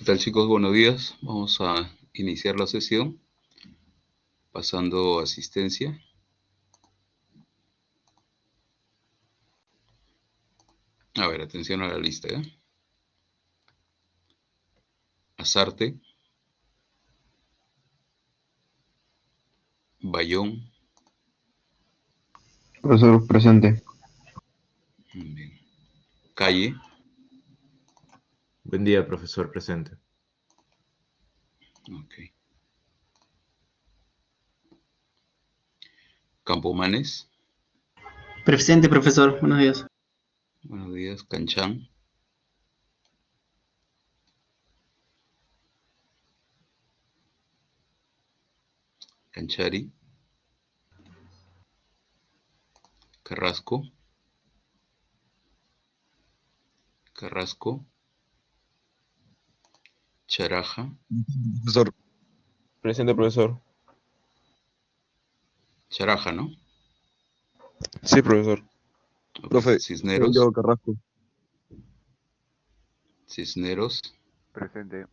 ¿Qué tal, chicos? Buenos días. Vamos a iniciar la sesión pasando asistencia. A ver, atención a la lista, ¿eh? Azarte, Bayón, Profesor presente. bien. Calle, Buen día, profesor presente. ok. Campomanes, Presente, profesor. Buenos días. buenos días. Canchán, Canchari, Carrasco, Carrasco, Charaja, Profesor. Presente, profesor. Charaja, ¿no? Sí, profesor. Ok. Profe, Cisneros, Diego Carrasco. Cisneros, Presente.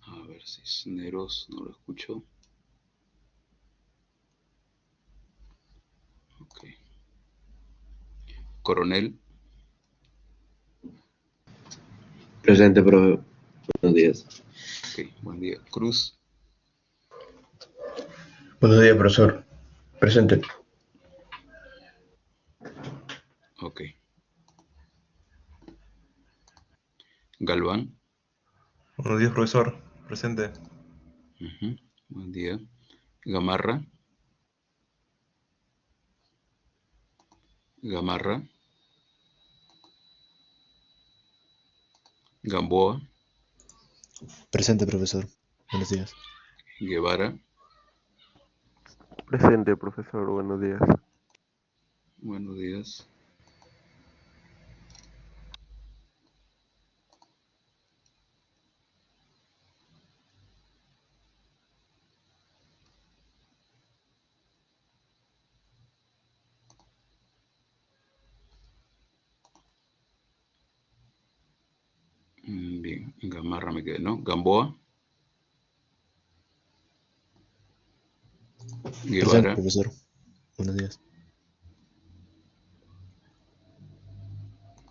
a ver, Cisneros, no lo escucho. Ok. Coronel, Presente, profe. Buenos días. ok, buen día. Cruz, Buenos días, profesor. Presente. ok. Galván, Buenos días, profesor presente. ujú, buen día. Gamarra, Gamarra, Gamboa, Presente, profesor. Buenos días. Guevara, Presente, profesor. Buenos días. buenos días. Bien, Gamarra me quedé, ¿no? Gamboa, Presente, Guevara, profesor. Buenos días.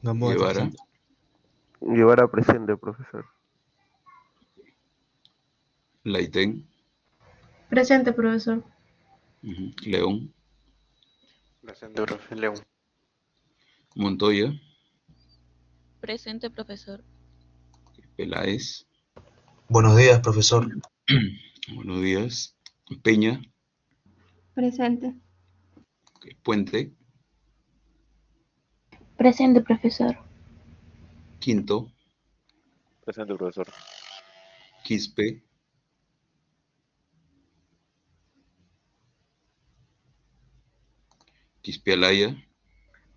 Gamboa, Guevara, presente. Guevara presente, profesor. Laitén, Presente, profesor. León, Presente, profe León. Montoya, Presente, profesor. Peláez, Buenos días, profesor. buenos días. Peña, Presente. Puente, Presente, profesor. Quinto, Presente, profesor. Quispe, Quispealaya,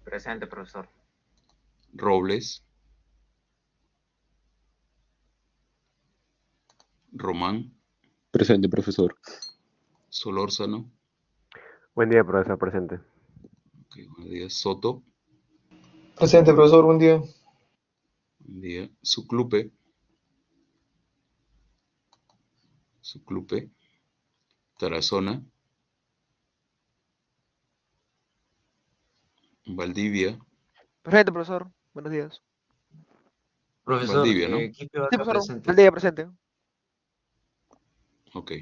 Presente, profesor. Robles, Román, Presente, profesor. Solórzano, Buen día, profesor. Presente. ok, buenos días. Soto, Presente, profesor. Buen día. buen día. Suclupe, Tarazona, Valdivia, Presente, profesor. Buenos días. Profesor, Valdivia, ¿no? Quispe Sí, Vaca profesor. presente. Buen día, presente. Ok.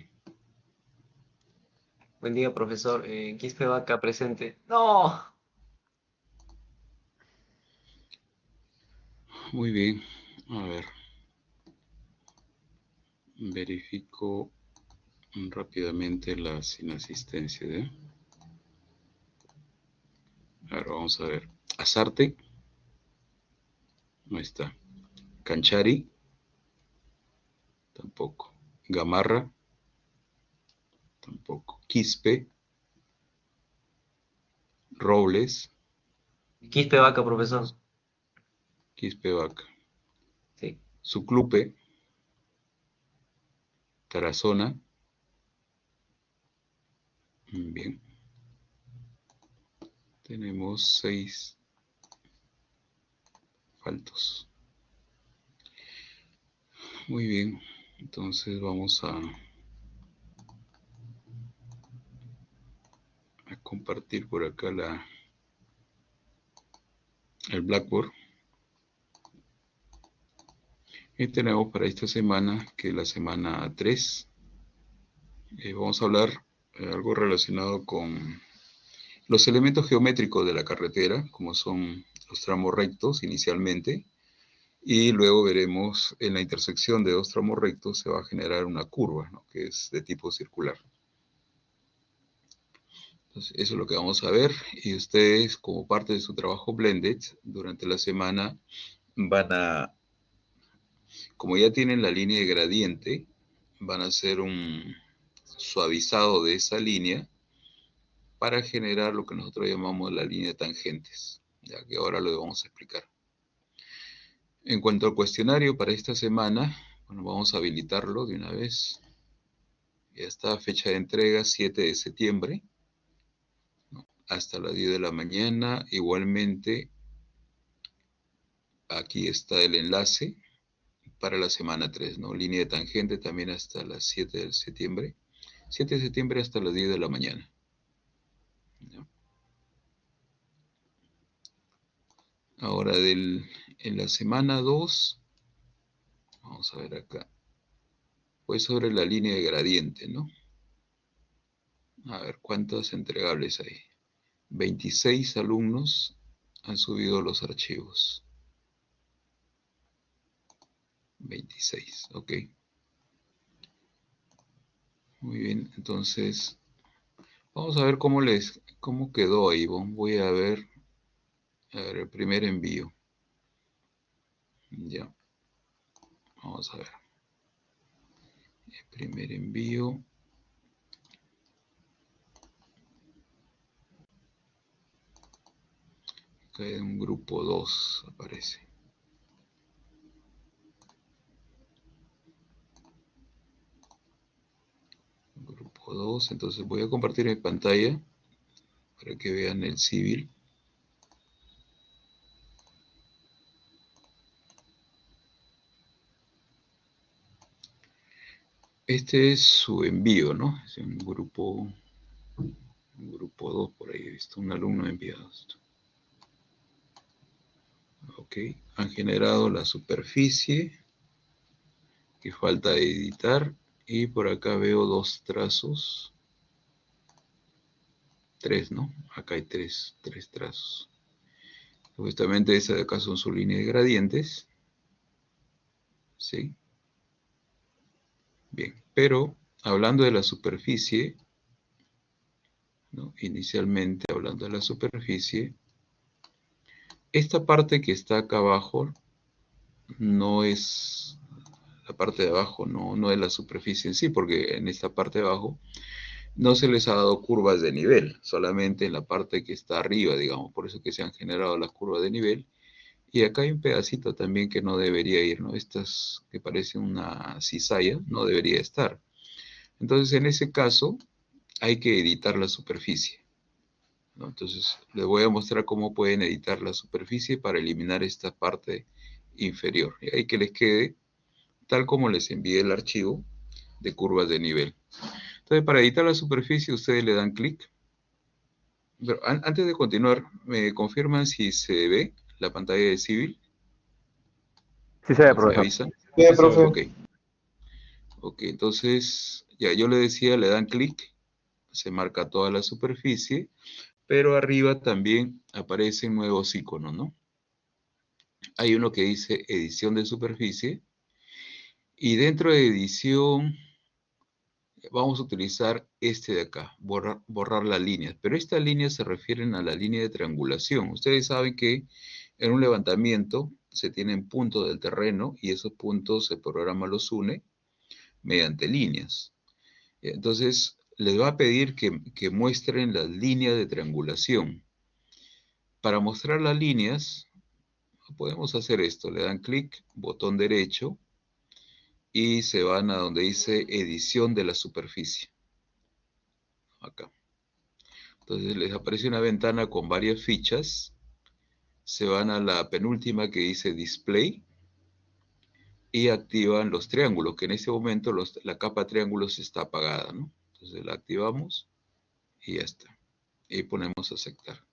Buen día, profesor. Quispe Vaca presente. ¡No! Muy bien. A ver. Verifico rápidamente las inasistencias, ¿eh? Ahora vamos a ver. Azarte. No está. Canchari. Tampoco. Gamarra. Tampoco. Quispe. Robles. Quispe Vaca, profesor. Quispe Vaca. Sí. Suclupe. Tarazona. Bien. Tenemos 6 faltos. Muy bien, entonces vamos a compartir por acá el Blackboard. Y tenemos para esta semana, que es la semana 3, vamos a hablar algo relacionado con los elementos geométricos de la carretera, como son los tramos rectos inicialmente, y luego veremos en la intersección de dos tramos rectos se va a generar una curva, ¿no?, que es de tipo circular. Entonces, eso es lo que vamos a ver, y ustedes, como parte de su trabajo blended, durante la semana van a, como ya tienen la línea de gradiente, van a hacer un suavizado de esa línea para generar lo que nosotros llamamos la línea de tangentes, ya que ahora lo vamos a explicar. En cuanto al cuestionario para esta semana, bueno, vamos a habilitarlo de una vez. Ya está, fecha de entrega 7 de septiembre, ¿no?, hasta las 10 de la mañana. Igualmente, aquí está el enlace para la semana 3, ¿no? Línea de tangente también hasta las 7 de septiembre. 7 de septiembre hasta las 10 de la mañana. ¿Ya? Ahora, en la semana 2, vamos a ver acá, pues sobre la línea de gradiente, ¿no? A ver, ¿cuántos entregables hay? 26 alumnos han subido los archivos. 26, ok. Muy bien, entonces, vamos a ver cómo quedó ahí. Voy a ver el primer envío. Ya. Vamos a ver. El primer envío. Acá en un grupo 2 aparece. Grupo 2, entonces voy a compartir mi pantalla para que vean el civil. Este es su envío, ¿no? Es un grupo 2, por ahí he visto un alumno enviado esto. Ok, han generado la superficie que falta editar, y por acá veo 2 trazos. 3, ¿no? Acá hay 3 trazos. Justamente esa de acá son su línea de gradientes. ¿Sí? Bien, pero hablando de la superficie, ¿no?, inicialmente hablando de la superficie, esta parte que está acá abajo no es, la parte de abajo no es la superficie en sí, porque en esta parte de abajo no se les ha dado curvas de nivel, solamente en la parte que está arriba, digamos, por eso que se han generado las curvas de nivel. Y acá hay un pedacito también que no debería ir, ¿no? Estas que parece una cizalla, no debería estar. Entonces, en ese caso, hay que editar la superficie, ¿no? Entonces, les voy a mostrar cómo pueden editar la superficie para eliminar esta parte inferior. Y ahí que les quede tal como les envié el archivo de curvas de nivel. Entonces, para editar la superficie, ustedes le dan clic. Pero antes de continuar, ¿me confirman si se ve la pantalla de civil? Sí se ve, ¿Me profesor. avisan? Sí, profe. Ok. Ok, entonces, ya yo le decía, le dan clic, se marca toda la superficie, pero arriba también aparecen nuevos iconos, ¿no? Hay uno que dice edición de superficie, y dentro de edición vamos a utilizar este de acá, borrar las líneas, pero estas líneas se refieren a la línea de triangulación. Ustedes saben que en un levantamiento se tienen puntos del terreno y esos puntos el programa los une mediante líneas. Entonces, les va a pedir que muestren las líneas de triangulación. Para mostrar las líneas, podemos hacer esto. Le dan clic, botón derecho, y se van a donde dice edición de la superficie. Acá. Entonces les aparece una ventana con varias fichas, se van a la penúltima que dice Display y activan los triángulos, que en ese momento la capa triángulos está apagada, ¿no? Entonces la activamos y ya está. Y ponemos aceptar.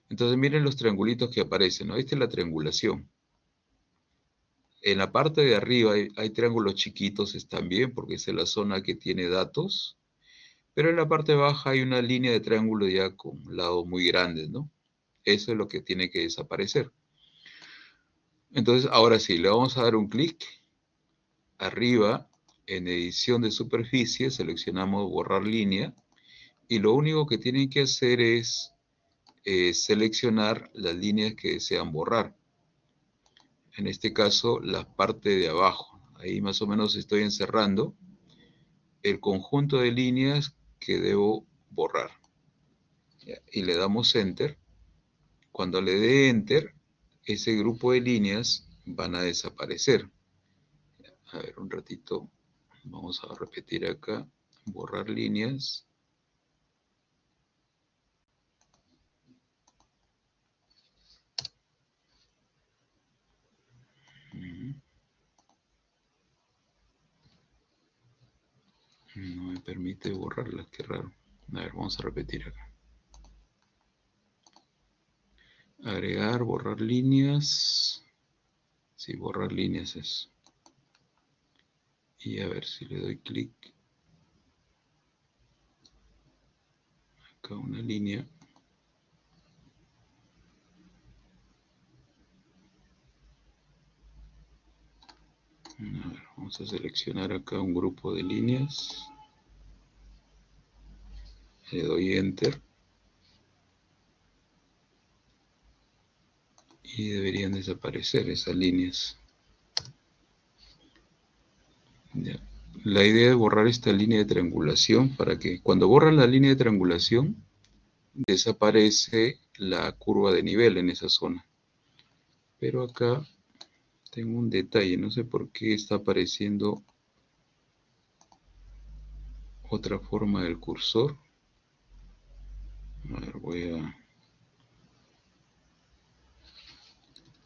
Entonces miren los triangulitos que aparecen, ¿no? Esta es la triangulación. En la parte de arriba hay triángulos chiquitos también, porque esa es la zona que tiene datos. Pero en la parte baja hay una línea de triángulo ya con lados muy grandes, ¿no? Eso es lo que tiene que desaparecer. Entonces, ahora sí, le vamos a dar un clic. Arriba, en edición de superficie, seleccionamos borrar línea. Y lo único que tienen que hacer es seleccionar las líneas que desean borrar. En este caso, la parte de abajo. Ahí más o menos estoy encerrando el conjunto de líneas que debo borrar. Y le damos Enter. Cuando le dé Enter, ese grupo de líneas van a desaparecer. A ver, un ratito. Vamos a repetir acá. Borrar líneas. No me permite borrarlas, qué raro. A ver, vamos a repetir acá. Agregar, borrar líneas. Sí, borrar líneas es. Y a ver si le doy clic. Acá una línea. A ver, vamos a seleccionar acá un grupo de líneas. Le doy Enter. Y deberían desaparecer esas líneas. Ya. La idea es borrar esta línea de triangulación para que cuando borran la línea de triangulación desaparece la curva de nivel en esa zona. Pero acá tengo un detalle, no sé por qué está apareciendo otra forma del cursor. A ver,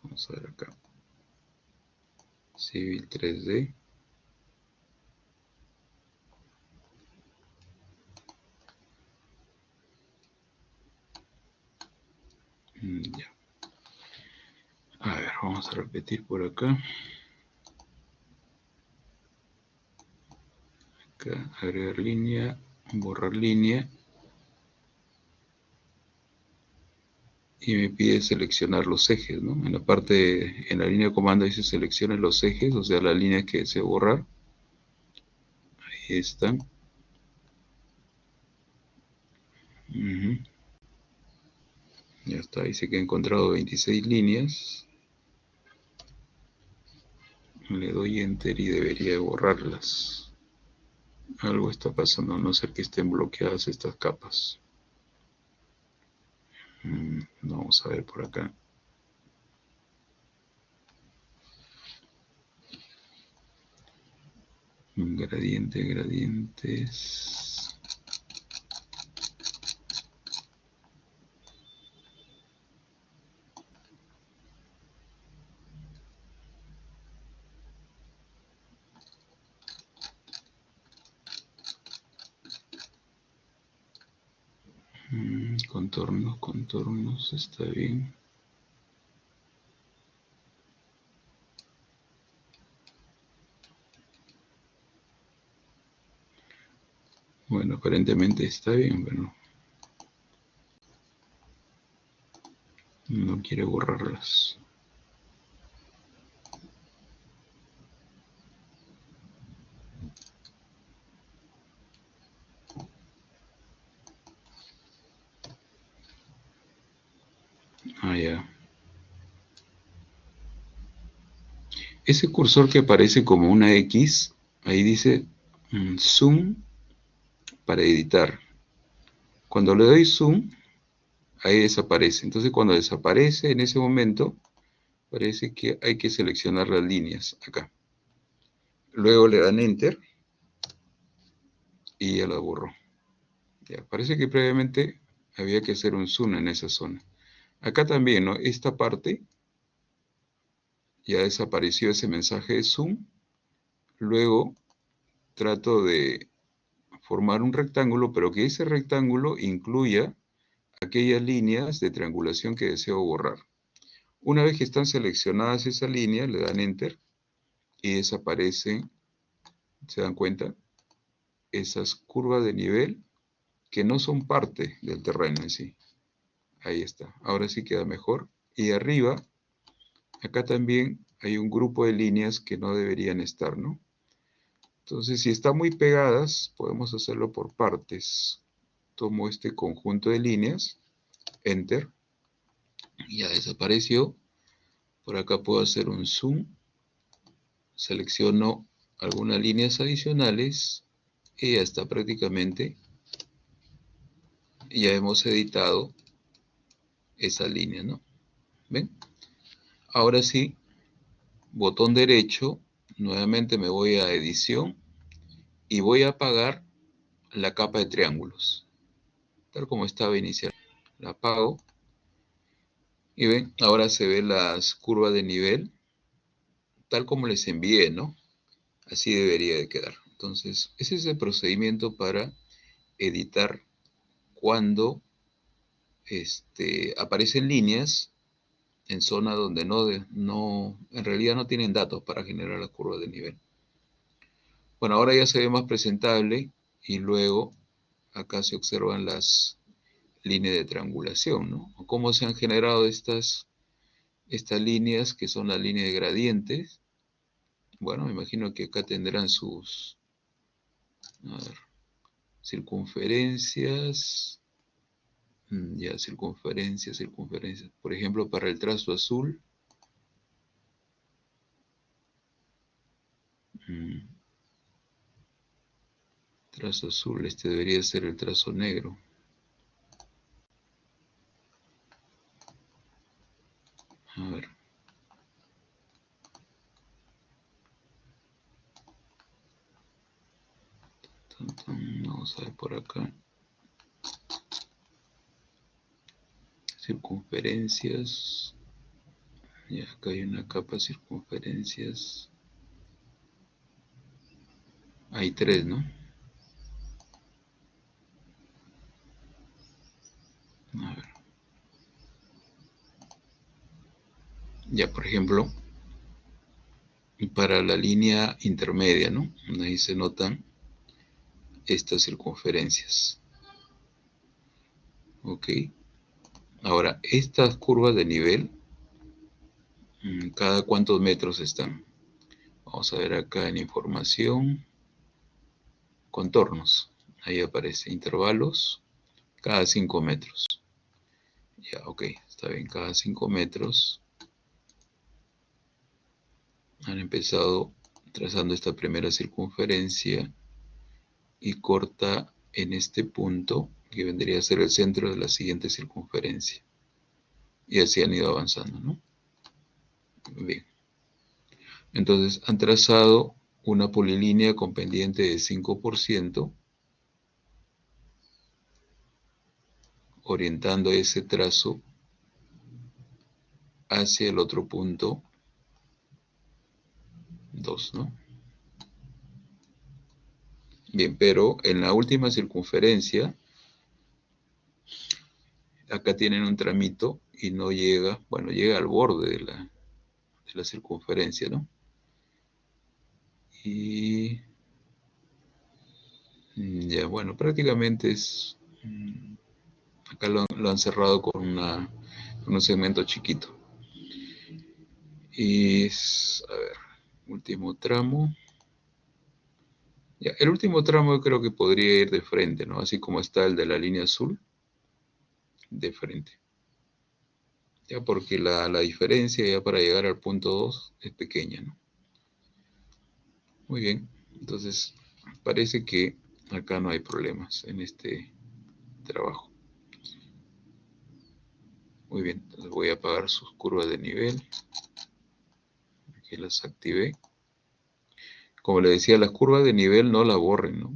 vamos a ver acá. Civil 3D. Ya. A ver, vamos a repetir por acá. Acá, agregar línea, borrar línea. Y me pide seleccionar los ejes, ¿no? En la parte, en la línea de comando dice seleccione los ejes, o sea, la línea que deseo borrar. Ahí están. Ya está, dice que he encontrado 26 líneas. Le doy Enter y debería borrarlas. Algo está pasando, a no ser que estén bloqueadas estas capas. Vamos a ver por acá. Gradiente, gradientes. Contornos, contornos, está bien. Bueno, aparentemente está bien, pero no quiere borrarlas. Ah, ya. Ese cursor que aparece como una X, ahí dice Zoom para editar. Cuando le doy Zoom, ahí desaparece. Entonces cuando desaparece en ese momento, parece que hay que seleccionar las líneas acá. Luego le dan Enter y ya la borró. Ya, parece que previamente había que hacer un zoom en esa zona. Acá también, ¿no? Esta parte ya desapareció ese mensaje de zoom. Luego trato de formar un rectángulo, pero que ese rectángulo incluya aquellas líneas de triangulación que deseo borrar. Una vez que están seleccionadas esas líneas, le dan Enter y desaparecen, ¿se dan cuenta? Esas curvas de nivel que no son parte del terreno en sí. Ahí está. Ahora sí queda mejor. Y arriba, acá también hay un grupo de líneas que no deberían estar, ¿no? Entonces, si están muy pegadas, podemos hacerlo por partes. Tomo este conjunto de líneas, Enter, y ya desapareció. Por acá puedo hacer un zoom, selecciono algunas líneas adicionales y ya está prácticamente. Ya hemos editado esa línea, ¿no? ¿Ven? Ahora sí, botón derecho, nuevamente me voy a edición y voy a apagar la capa de triángulos, tal como estaba inicial. La apago y ven, ahora se ven las curvas de nivel, tal como les envié, ¿no? Así debería de quedar. Entonces, ese es el procedimiento para editar cuando aparecen líneas en zona donde en realidad no tienen datos para generar la curva de nivel. Bueno, ahora ya se ve más presentable y luego acá se observan las líneas de triangulación, ¿no? Cómo se han generado estas líneas que son las líneas de gradientes. Bueno, me imagino que acá tendrán sus circunferencias. Ya, circunferencias. Por ejemplo, para el trazo azul. Trazo azul, este debería ser el trazo negro. A ver. Vamos a ver por acá. Circunferencias. Y acá hay una capa de circunferencias. Hay 3, ¿no? A ver. Ya, por ejemplo, para la línea intermedia, ¿no? Ahí se notan estas circunferencias. Ok. Ahora, estas curvas de nivel, ¿cada cuántos metros están? Vamos a ver acá en información, contornos. Ahí aparece intervalos, cada 5 metros. Ya, ok, está bien, cada 5 metros. Han empezado trazando esta primera circunferencia y corta en este punto, que vendría a ser el centro de la siguiente circunferencia. Y así han ido avanzando, ¿no? Bien. Entonces han trazado una polilínea con pendiente de 5%, orientando ese trazo hacia el otro punto 2, ¿no? Bien, pero en la última circunferencia, acá tienen un tramito y no llega, bueno, llega al borde de la circunferencia, ¿no? Y ya, bueno, prácticamente es, acá lo han cerrado con un segmento chiquito. Y a ver, último tramo. Ya, el último tramo yo creo que podría ir de frente, ¿no? Así como está el de la línea azul, de frente. Ya, porque la diferencia ya para llegar al punto 2 es pequeña, ¿no? Muy bien, entonces parece que acá no hay problemas en este trabajo. Muy bien, entonces voy a apagar sus curvas de nivel. Aquí las activé. Como les decía, las curvas de nivel no la borren, ¿no?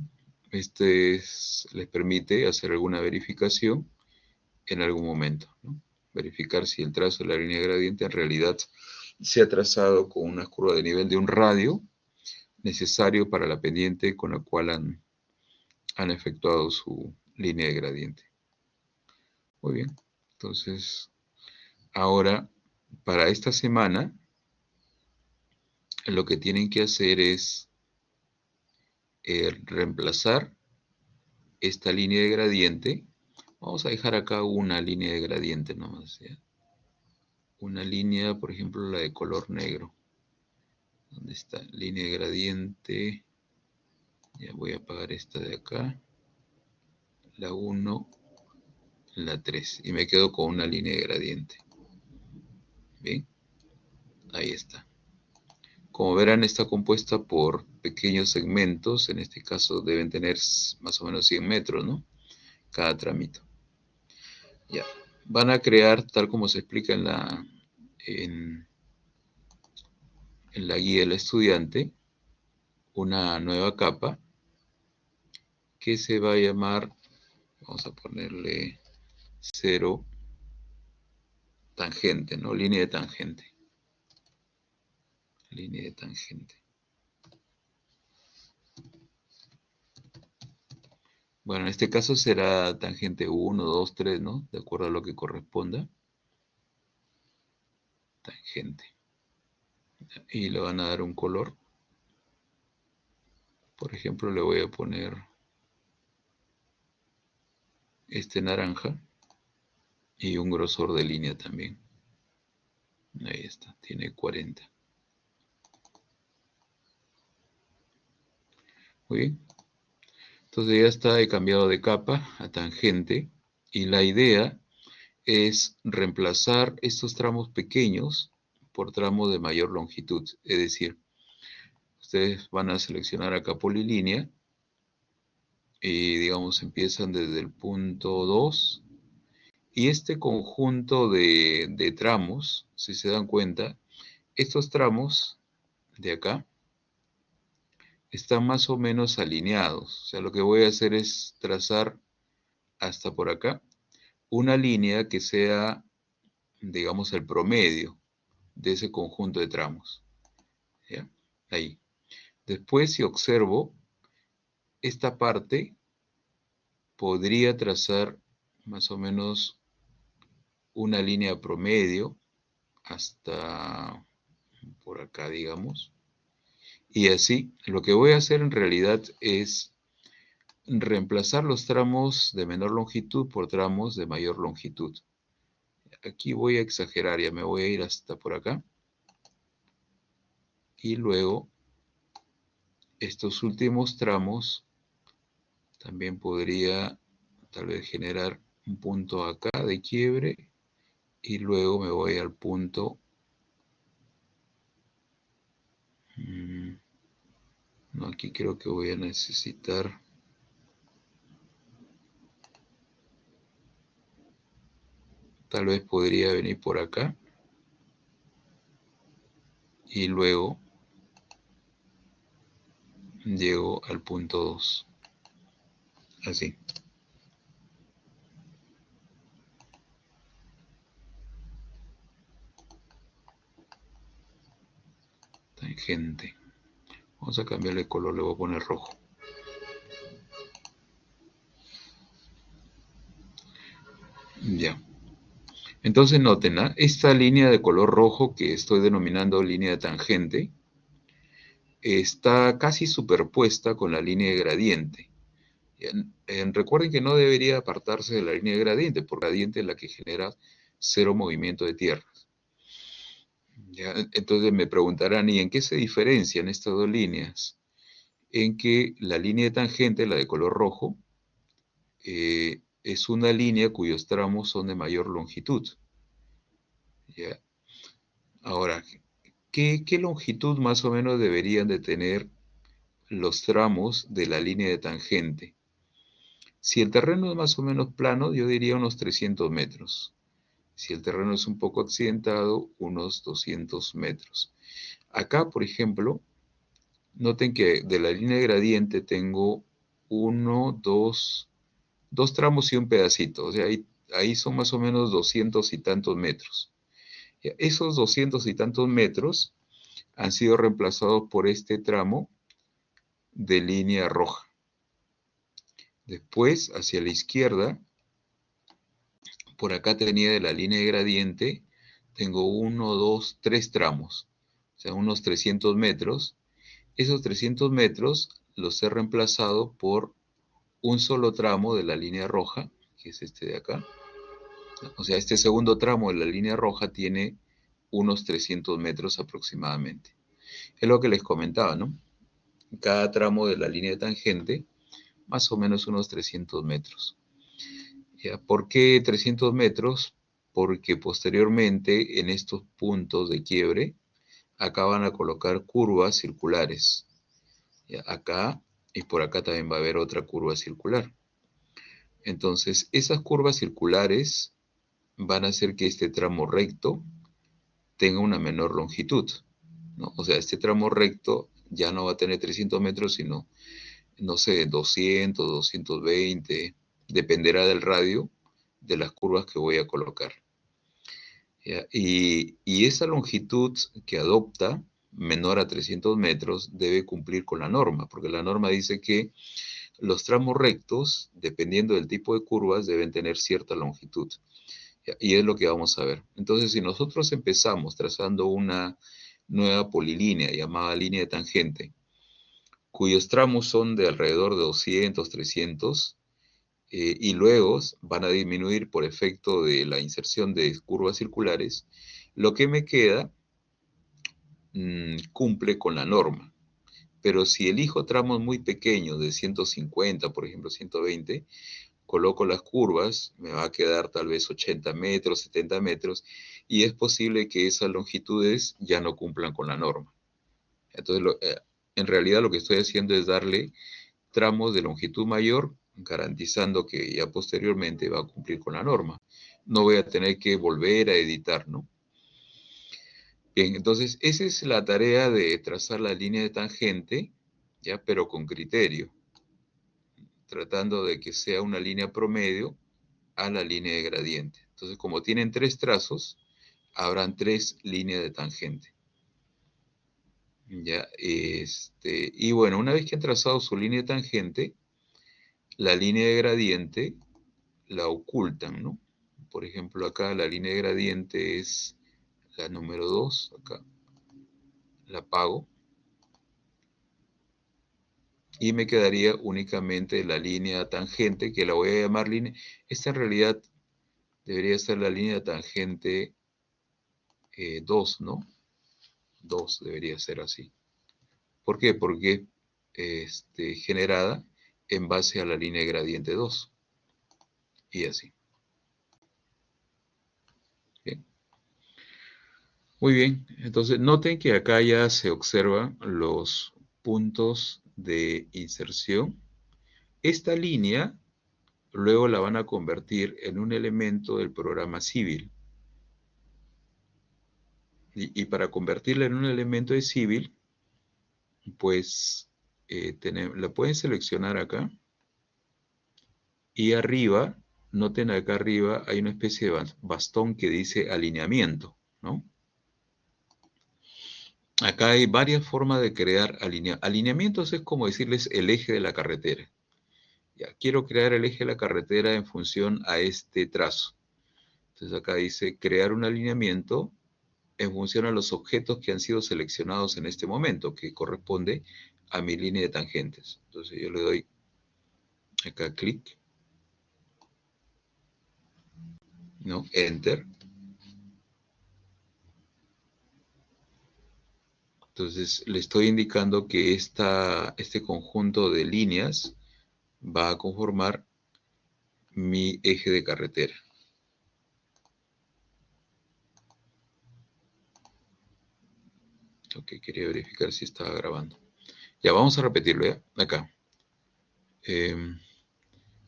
les permite hacer alguna verificación en algún momento, ¿no? Verificar si el trazo de la línea gradiente en realidad se ha trazado con una curva de nivel de un radio necesario para la pendiente con la cual han efectuado su línea de gradiente. Muy bien, entonces ahora para esta semana lo que tienen que hacer es reemplazar esta línea de gradiente. Vamos a dejar acá una línea de gradiente nomás, ¿ya? Una línea, por ejemplo, la de color negro. ¿Dónde está? Línea de gradiente. Ya voy a apagar esta de acá. La 1, la 3. Y me quedo con una línea de gradiente. Bien. Ahí está. Como verán, está compuesta por pequeños segmentos. En este caso deben tener más o menos 100 metros, ¿no? Cada tramito. Ya. Van a crear, tal como se explica en la guía del estudiante, una nueva capa que se va a llamar, vamos a ponerle 0 tangente, ¿no? Línea de tangente. Línea de tangente. Bueno, en este caso será tangente 1, 2, 3, ¿no? De acuerdo a lo que corresponda. Tangente. Y le van a dar un color. Por ejemplo, le voy a poner este naranja y un grosor de línea también. Ahí está, tiene 40. Muy bien. Entonces ya está, he cambiado de capa a tangente y la idea es reemplazar estos tramos pequeños por tramos de mayor longitud. Es decir, ustedes van a seleccionar acá polilínea y digamos empiezan desde el punto 2 y este conjunto de tramos, si se dan cuenta, estos tramos de acá están más o menos alineados. O sea, lo que voy a hacer es trazar hasta por acá una línea que sea, digamos, el promedio de ese conjunto de tramos. ¿Ya? Ahí. Después, si observo, esta parte podría trazar más o menos una línea promedio hasta por acá, digamos. Y así, lo que voy a hacer en realidad es reemplazar los tramos de menor longitud por tramos de mayor longitud. Aquí voy a exagerar, ya me voy a ir hasta por acá. Y luego, estos últimos tramos, también podría tal vez generar un punto acá de quiebre. Y luego me voy al punto... No, aquí creo que voy a necesitar... Tal vez podría venir por acá. Y luego llego al punto 2. Así. Tangente. Vamos a cambiarle el color, le voy a poner rojo. Ya. Entonces noten, ¿ah? Esta línea de color rojo que estoy denominando línea de tangente está casi superpuesta con la línea de gradiente. Recuerden que no debería apartarse de la línea de gradiente, porque la gradiente es la que genera cero movimiento de tierras. ¿Ya? Entonces me preguntarán, ¿y en qué se diferencian estas dos líneas? En que la línea de tangente, la de color rojo, es una línea cuyos tramos son de mayor longitud. ¿Ya? Ahora, ¿qué longitud más o menos deberían de tener los tramos de la línea de tangente? Si el terreno es más o menos plano, yo diría unos 300 metros. Si el terreno es un poco accidentado, unos 200 metros. Acá, por ejemplo, noten que de la línea de gradiente tengo dos tramos y un pedacito. O sea, ahí son más o menos 200 y tantos metros. Ya, esos 200 y tantos metros han sido reemplazados por este tramo de línea roja. Después, hacia la izquierda, por acá tenía de la línea de gradiente, tengo 1, 2, 3 tramos, o sea, unos 300 metros. Esos 300 metros los he reemplazado por un solo tramo de la línea roja, que es este de acá. O sea, este segundo tramo de la línea roja tiene unos 300 metros aproximadamente. Es lo que les comentaba, ¿no? Cada tramo de la línea de tangente, más o menos unos 300 metros. ¿Ya? ¿Por qué 300 metros? Porque posteriormente en estos puntos de quiebre, acá van a colocar curvas circulares. ¿Ya? Acá y por acá también va a haber otra curva circular. Entonces, esas curvas circulares van a hacer que este tramo recto tenga una menor longitud, ¿no? O sea, este tramo recto ya no va a tener 300 metros, sino, no sé, 200, 220, dependerá del radio de las curvas que voy a colocar. ¿Ya? Y esa longitud que adopta, menor a 300 metros, debe cumplir con la norma, porque la norma dice que los tramos rectos, dependiendo del tipo de curvas, deben tener cierta longitud. ¿Ya? Y es lo que vamos a ver. Entonces, si nosotros empezamos trazando una nueva polilínea llamada línea de tangente, cuyos tramos son de alrededor de 200, 300, y luego van a disminuir por efecto de la inserción de curvas circulares, lo que me queda cumple con la norma. Pero si elijo tramos muy pequeños de 150, por ejemplo 120, coloco las curvas, me va a quedar tal vez 80 metros, 70 metros, y es posible que esas longitudes ya no cumplan con la norma. Entonces, en realidad lo que estoy haciendo es darle tramos de longitud mayor, garantizando que ya posteriormente va a cumplir con la norma. No voy a tener que volver a editar, ¿no? Bien, entonces esa es la tarea de trazar la línea de tangente, ya, pero con criterio, tratando de que sea una línea promedio a la línea de gradiente. Entonces, como tienen 3 trazos, habrán 3 líneas de tangente. Ya, y bueno, una vez que han trazado su línea de tangente, la línea de gradiente la ocultan, ¿no? Por ejemplo, acá la línea de gradiente es la número 2, acá la apago. Y me quedaría únicamente la línea tangente, que la voy a llamar línea. Esta en realidad debería ser la línea tangente 2, ¿no? 2 debería ser así. ¿Por qué? Porque generada en base a la línea de gradiente 2. Y así. Bien. Muy bien. Entonces, noten que acá ya se observan los puntos de inserción. Esta línea luego la van a convertir en un elemento del programa Civil. Y para convertirla en un elemento de Civil, pues la pueden seleccionar acá. Y arriba, noten acá arriba, hay una especie de bastón que dice alineamiento, ¿no? Acá hay varias formas de crear alineamientos. Es como decirles el eje de la carretera. Ya, quiero crear el eje de la carretera en función a este trazo. Entonces acá dice crear un alineamiento en función a los objetos que han sido seleccionados en este momento, que corresponde a mi línea de tangentes. Entonces yo le doy acá clic, ¿no? Enter. Entonces le estoy indicando que este conjunto de líneas va a conformar mi eje de carretera. Ok, quería verificar si estaba grabando. Ya, vamos a repetirlo, ¿ya? Acá.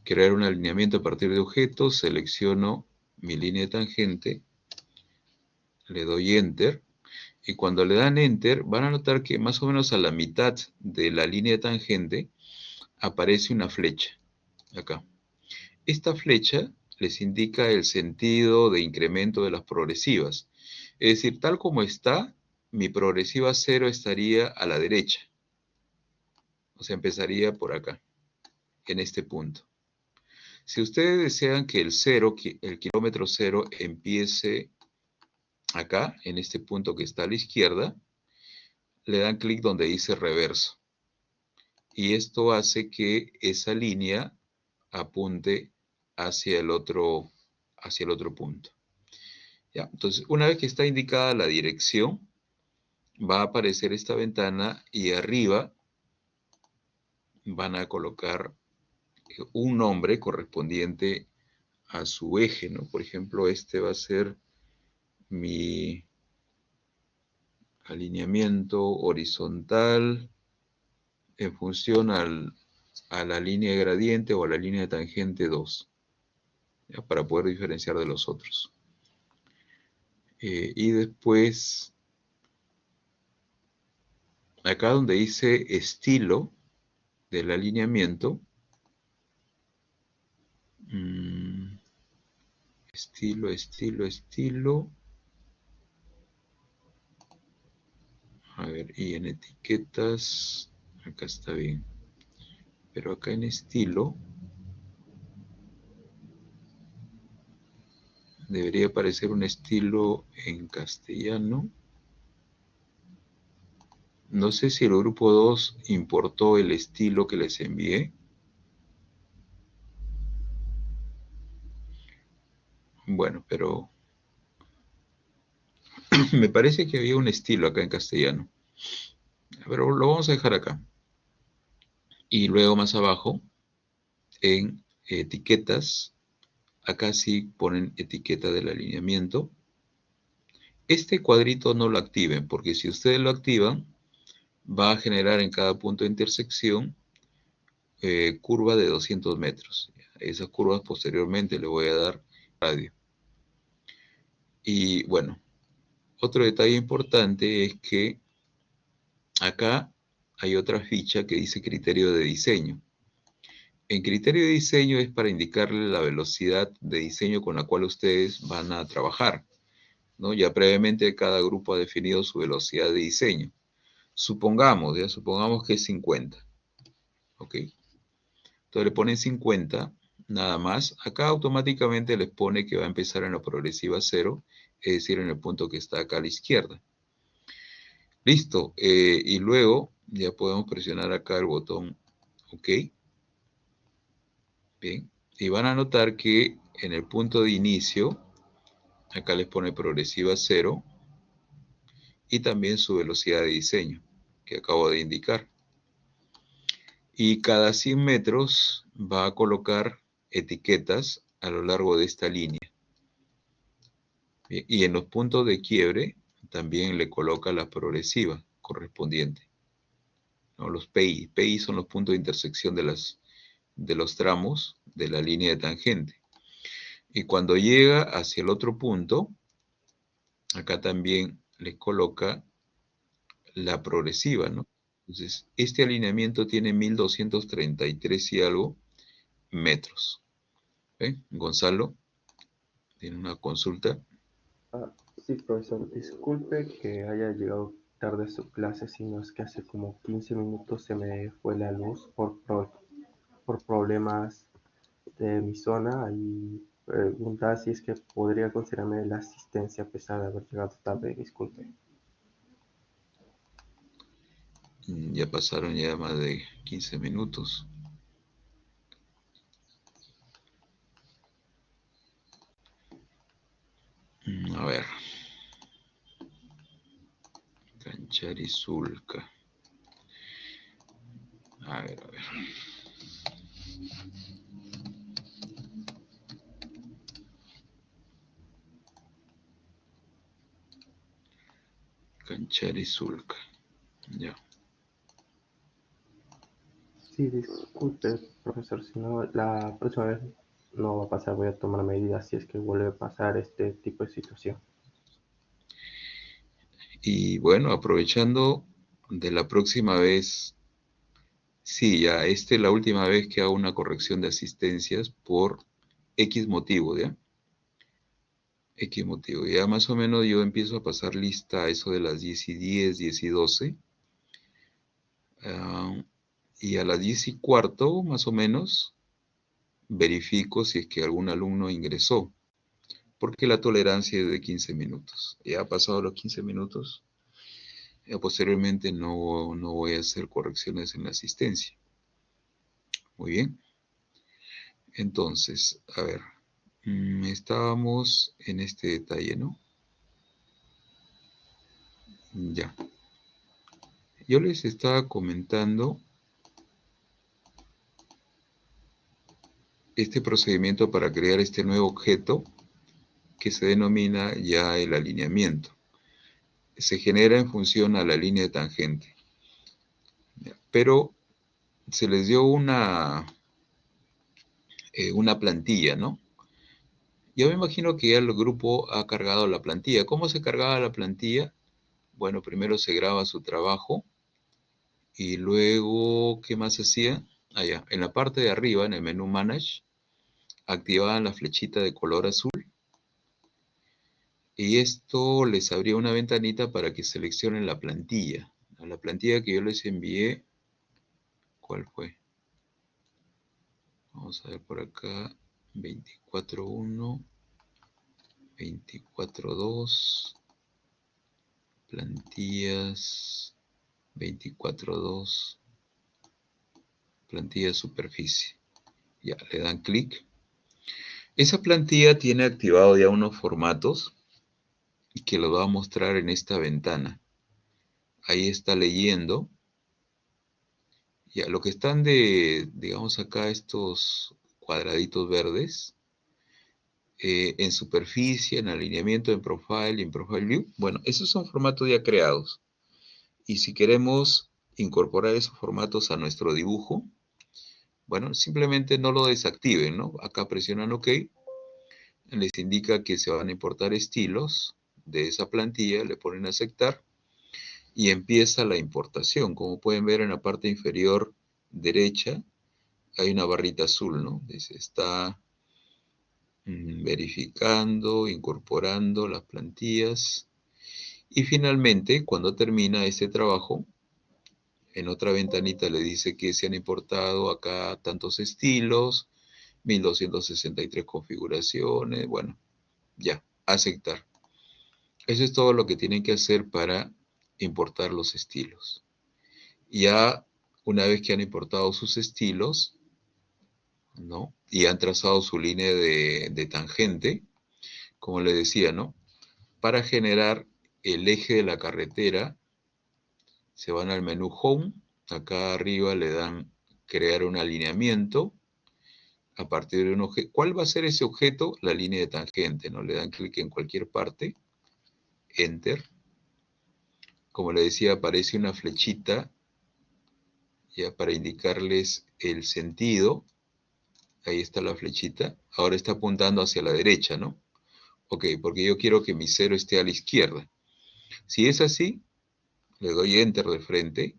Crear un alineamiento a partir de objetos, selecciono mi línea de tangente, le doy Enter, y cuando le dan Enter, van a notar que más o menos a la mitad de la línea de tangente aparece una flecha, acá. Esta flecha les indica el sentido de incremento de las progresivas. Es decir, tal como está, mi progresiva 0 estaría a la derecha. O sea, empezaría por acá, en este punto. Si ustedes desean que el kilómetro 0 empiece acá, en este punto que está a la izquierda, le dan clic donde dice reverso. Y esto hace que esa línea apunte hacia el otro punto. ¿Ya? Entonces, una vez que está indicada la dirección, va a aparecer esta ventana y arriba van a colocar un nombre correspondiente a su eje, ¿no? Por ejemplo, este va a ser mi alineamiento horizontal en función a la línea de gradiente o a la línea de tangente 2, ¿ya? Para poder diferenciar de los otros. Y después, acá donde dice estilo del alineamiento, estilo. A ver, y en etiquetas, acá está bien. Pero acá en estilo, debería aparecer un estilo en castellano. No sé si el grupo 2 importó el estilo que les envié. Bueno, pero me parece que había un estilo acá en castellano. Pero lo vamos a dejar acá. Y luego más abajo, en etiquetas, acá sí ponen etiqueta del alineamiento. Este cuadrito no lo activen, porque si ustedes lo activan, va a generar en cada punto de intersección curva de 200 metros. Esas curvas posteriormente le voy a dar radio. Y bueno, otro detalle importante es que acá hay otra ficha que dice criterio de diseño. En criterio de diseño es para indicarle la velocidad de diseño con la cual ustedes van a trabajar, ¿no? Ya previamente cada grupo ha definido su velocidad de diseño. Supongamos que es 50. ¿Ok? Entonces le ponen 50, nada más. Acá automáticamente les pone que va a empezar en la progresiva 0, es decir, en el punto que está acá a la izquierda. Listo. Y luego ya podemos presionar acá el botón OK. Bien. Y van a notar que en el punto de inicio, acá les pone progresiva 0 y también su velocidad de diseño, que acabo de indicar. Y cada 100 metros va a colocar etiquetas a lo largo de esta línea. Bien, y en los puntos de quiebre también le coloca la progresiva correspondiente, ¿no? Los PI. PI son los puntos de intersección de los tramos de la línea de tangente. Y cuando llega hacia el otro punto, acá también le coloca la progresiva, ¿no? Entonces, este alineamiento tiene 1233 y algo metros. ¿Ven? Gonzalo, ¿tiene una consulta? Sí, profesor, disculpe que haya llegado tarde a su clase, sino es que hace como 15 minutos se me fue la luz por problemas de mi zona y preguntaba si es que podría considerarme la asistencia a pesar de haber llegado tarde, disculpe. Ya pasaron ya más de 15 minutos. A ver. Cancharizulca. A ver. Cancharizulca. Ya. Sí, disculpe, profesor, si no, la próxima vez no va a pasar, voy a tomar medidas si es que vuelve a pasar este tipo de situación. Y bueno, aprovechando de la próxima vez, Sí, ya, esta es la última vez que hago una corrección de asistencias por X motivo, ¿ya? X motivo. Ya más o menos yo empiezo a pasar lista a eso de las 10:10, 10:12. Y a las 10:15, más o menos, verifico si es que algún alumno ingresó. Porque la tolerancia es de 15 minutos. Ya ha pasado los 15 minutos. Ya posteriormente no voy a hacer correcciones en la asistencia. Muy bien. Entonces, a ver. Estábamos en este detalle, ¿no? Ya. Yo les estaba comentando este procedimiento para crear este nuevo objeto que se denomina ya el alineamiento. Se genera en función a la línea de tangente. Pero se les dio una plantilla, ¿no? Yo me imagino que ya el grupo ha cargado la plantilla. ¿Cómo se cargaba la plantilla? Bueno, primero se graba su trabajo y luego, ¿qué más hacía? Allá, en la parte de arriba, en el menú Manage, activaban la flechita de color azul y esto les abría una ventanita para que seleccionen la plantilla. La plantilla que yo les envié, ¿cuál fue? Vamos a ver por acá, 24.1, 24.2, plantillas, 24.2, plantilla superficie. Ya, le dan clic. Esa plantilla tiene activado ya unos formatos que los va a mostrar en esta ventana. Ahí está leyendo. Ya, lo que están digamos acá, estos cuadraditos verdes, en superficie, en alineamiento, en profile view, bueno, esos son formatos ya creados. Y si queremos incorporar esos formatos a nuestro dibujo, bueno, simplemente no lo desactiven, ¿no? Acá presionan OK, les indica que se van a importar estilos de esa plantilla, le ponen aceptar, y empieza la importación. Como pueden ver en la parte inferior derecha, hay una barrita azul, ¿no? Dice, está verificando, incorporando las plantillas. Y finalmente, cuando termina este trabajo, en otra ventanita le dice que se han importado acá tantos estilos, 1263 configuraciones, bueno, ya, aceptar. Eso es todo lo que tienen que hacer para importar los estilos. Ya una vez que han importado sus estilos, ¿no? Y han trazado su línea de tangente, como les decía, ¿no? Para generar el eje de la carretera, se van al menú Home, acá arriba le dan crear un alineamiento, a partir de un objeto. ¿Cuál va a ser ese objeto? La línea de tangente, ¿no? Le dan clic en cualquier parte, Enter. Como les decía, aparece una flechita, ya para indicarles el sentido. Ahí está la flechita. Ahora está apuntando hacia la derecha, ¿no? Ok, porque yo quiero que mi 0 esté a la izquierda. Si es así, le doy Enter de frente.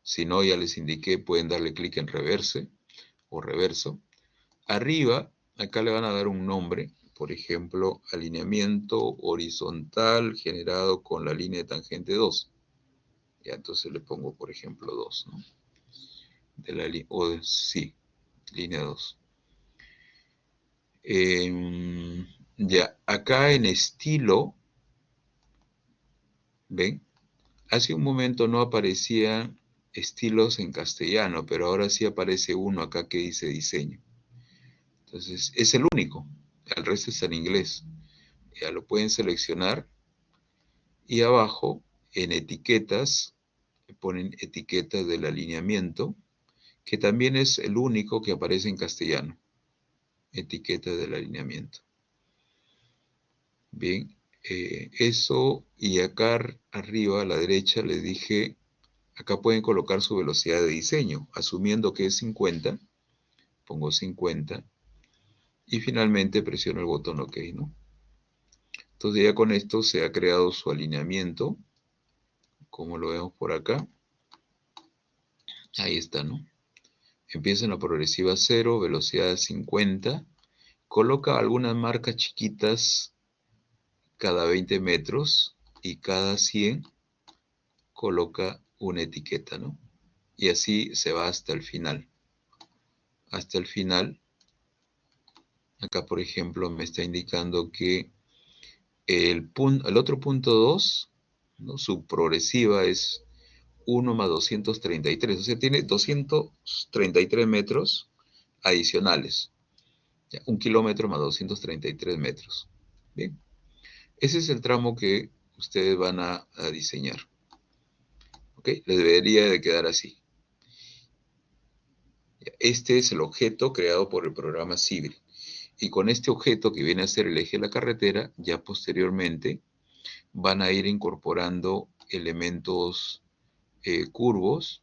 Si no, ya les indiqué, pueden darle clic en reverse o reverso. Arriba, acá le van a dar un nombre. Por ejemplo, alineamiento horizontal generado con la línea de tangente 2. Ya, entonces le pongo, por ejemplo, 2, ¿no? Sí, línea 2. Ya, acá en estilo, ¿ven? Hace un momento no aparecían estilos en castellano, pero ahora sí aparece uno acá que dice diseño. Entonces, es el único. El resto está en inglés. Ya lo pueden seleccionar. Y abajo, en etiquetas, ponen etiquetas del alineamiento, que también es el único que aparece en castellano. Etiqueta del alineamiento. Bien, eso, y acá arriba a la derecha les dije, acá pueden colocar su velocidad de diseño, asumiendo que es 50, pongo 50, y finalmente presiono el botón OK, ¿no? Entonces ya con esto se ha creado su alineamiento, como lo vemos por acá. Ahí está, ¿no? Empieza en la progresiva 0, velocidad 50. Coloca algunas marcas chiquitas cada 20 metros y cada 100 coloca una etiqueta, ¿no? Y así se va hasta el final. Hasta el final, acá por ejemplo me está indicando que el otro punto 2, ¿no? Su progresiva es 1 más 233, o sea, tiene 233 metros adicionales. Ya, 1 kilómetro más 233 metros. Bien, ese es el tramo que ustedes van a diseñar. ¿Ok? Les debería de quedar así. Este es el objeto creado por el programa Civil. Y con este objeto que viene a ser el eje de la carretera, ya posteriormente van a ir incorporando elementos curvos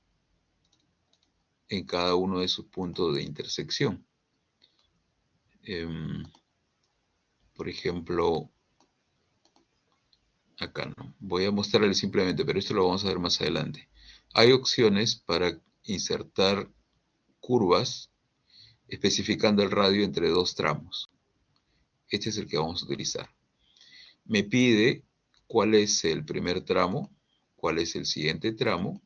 en cada uno de sus puntos de intersección. Por ejemplo, acá no. Voy a mostrarles simplemente, pero esto lo vamos a ver más adelante. Hay opciones para insertar curvas especificando el radio entre dos tramos. Este es el que vamos a utilizar. Me pide cuál es el primer tramo, cuál es el siguiente tramo.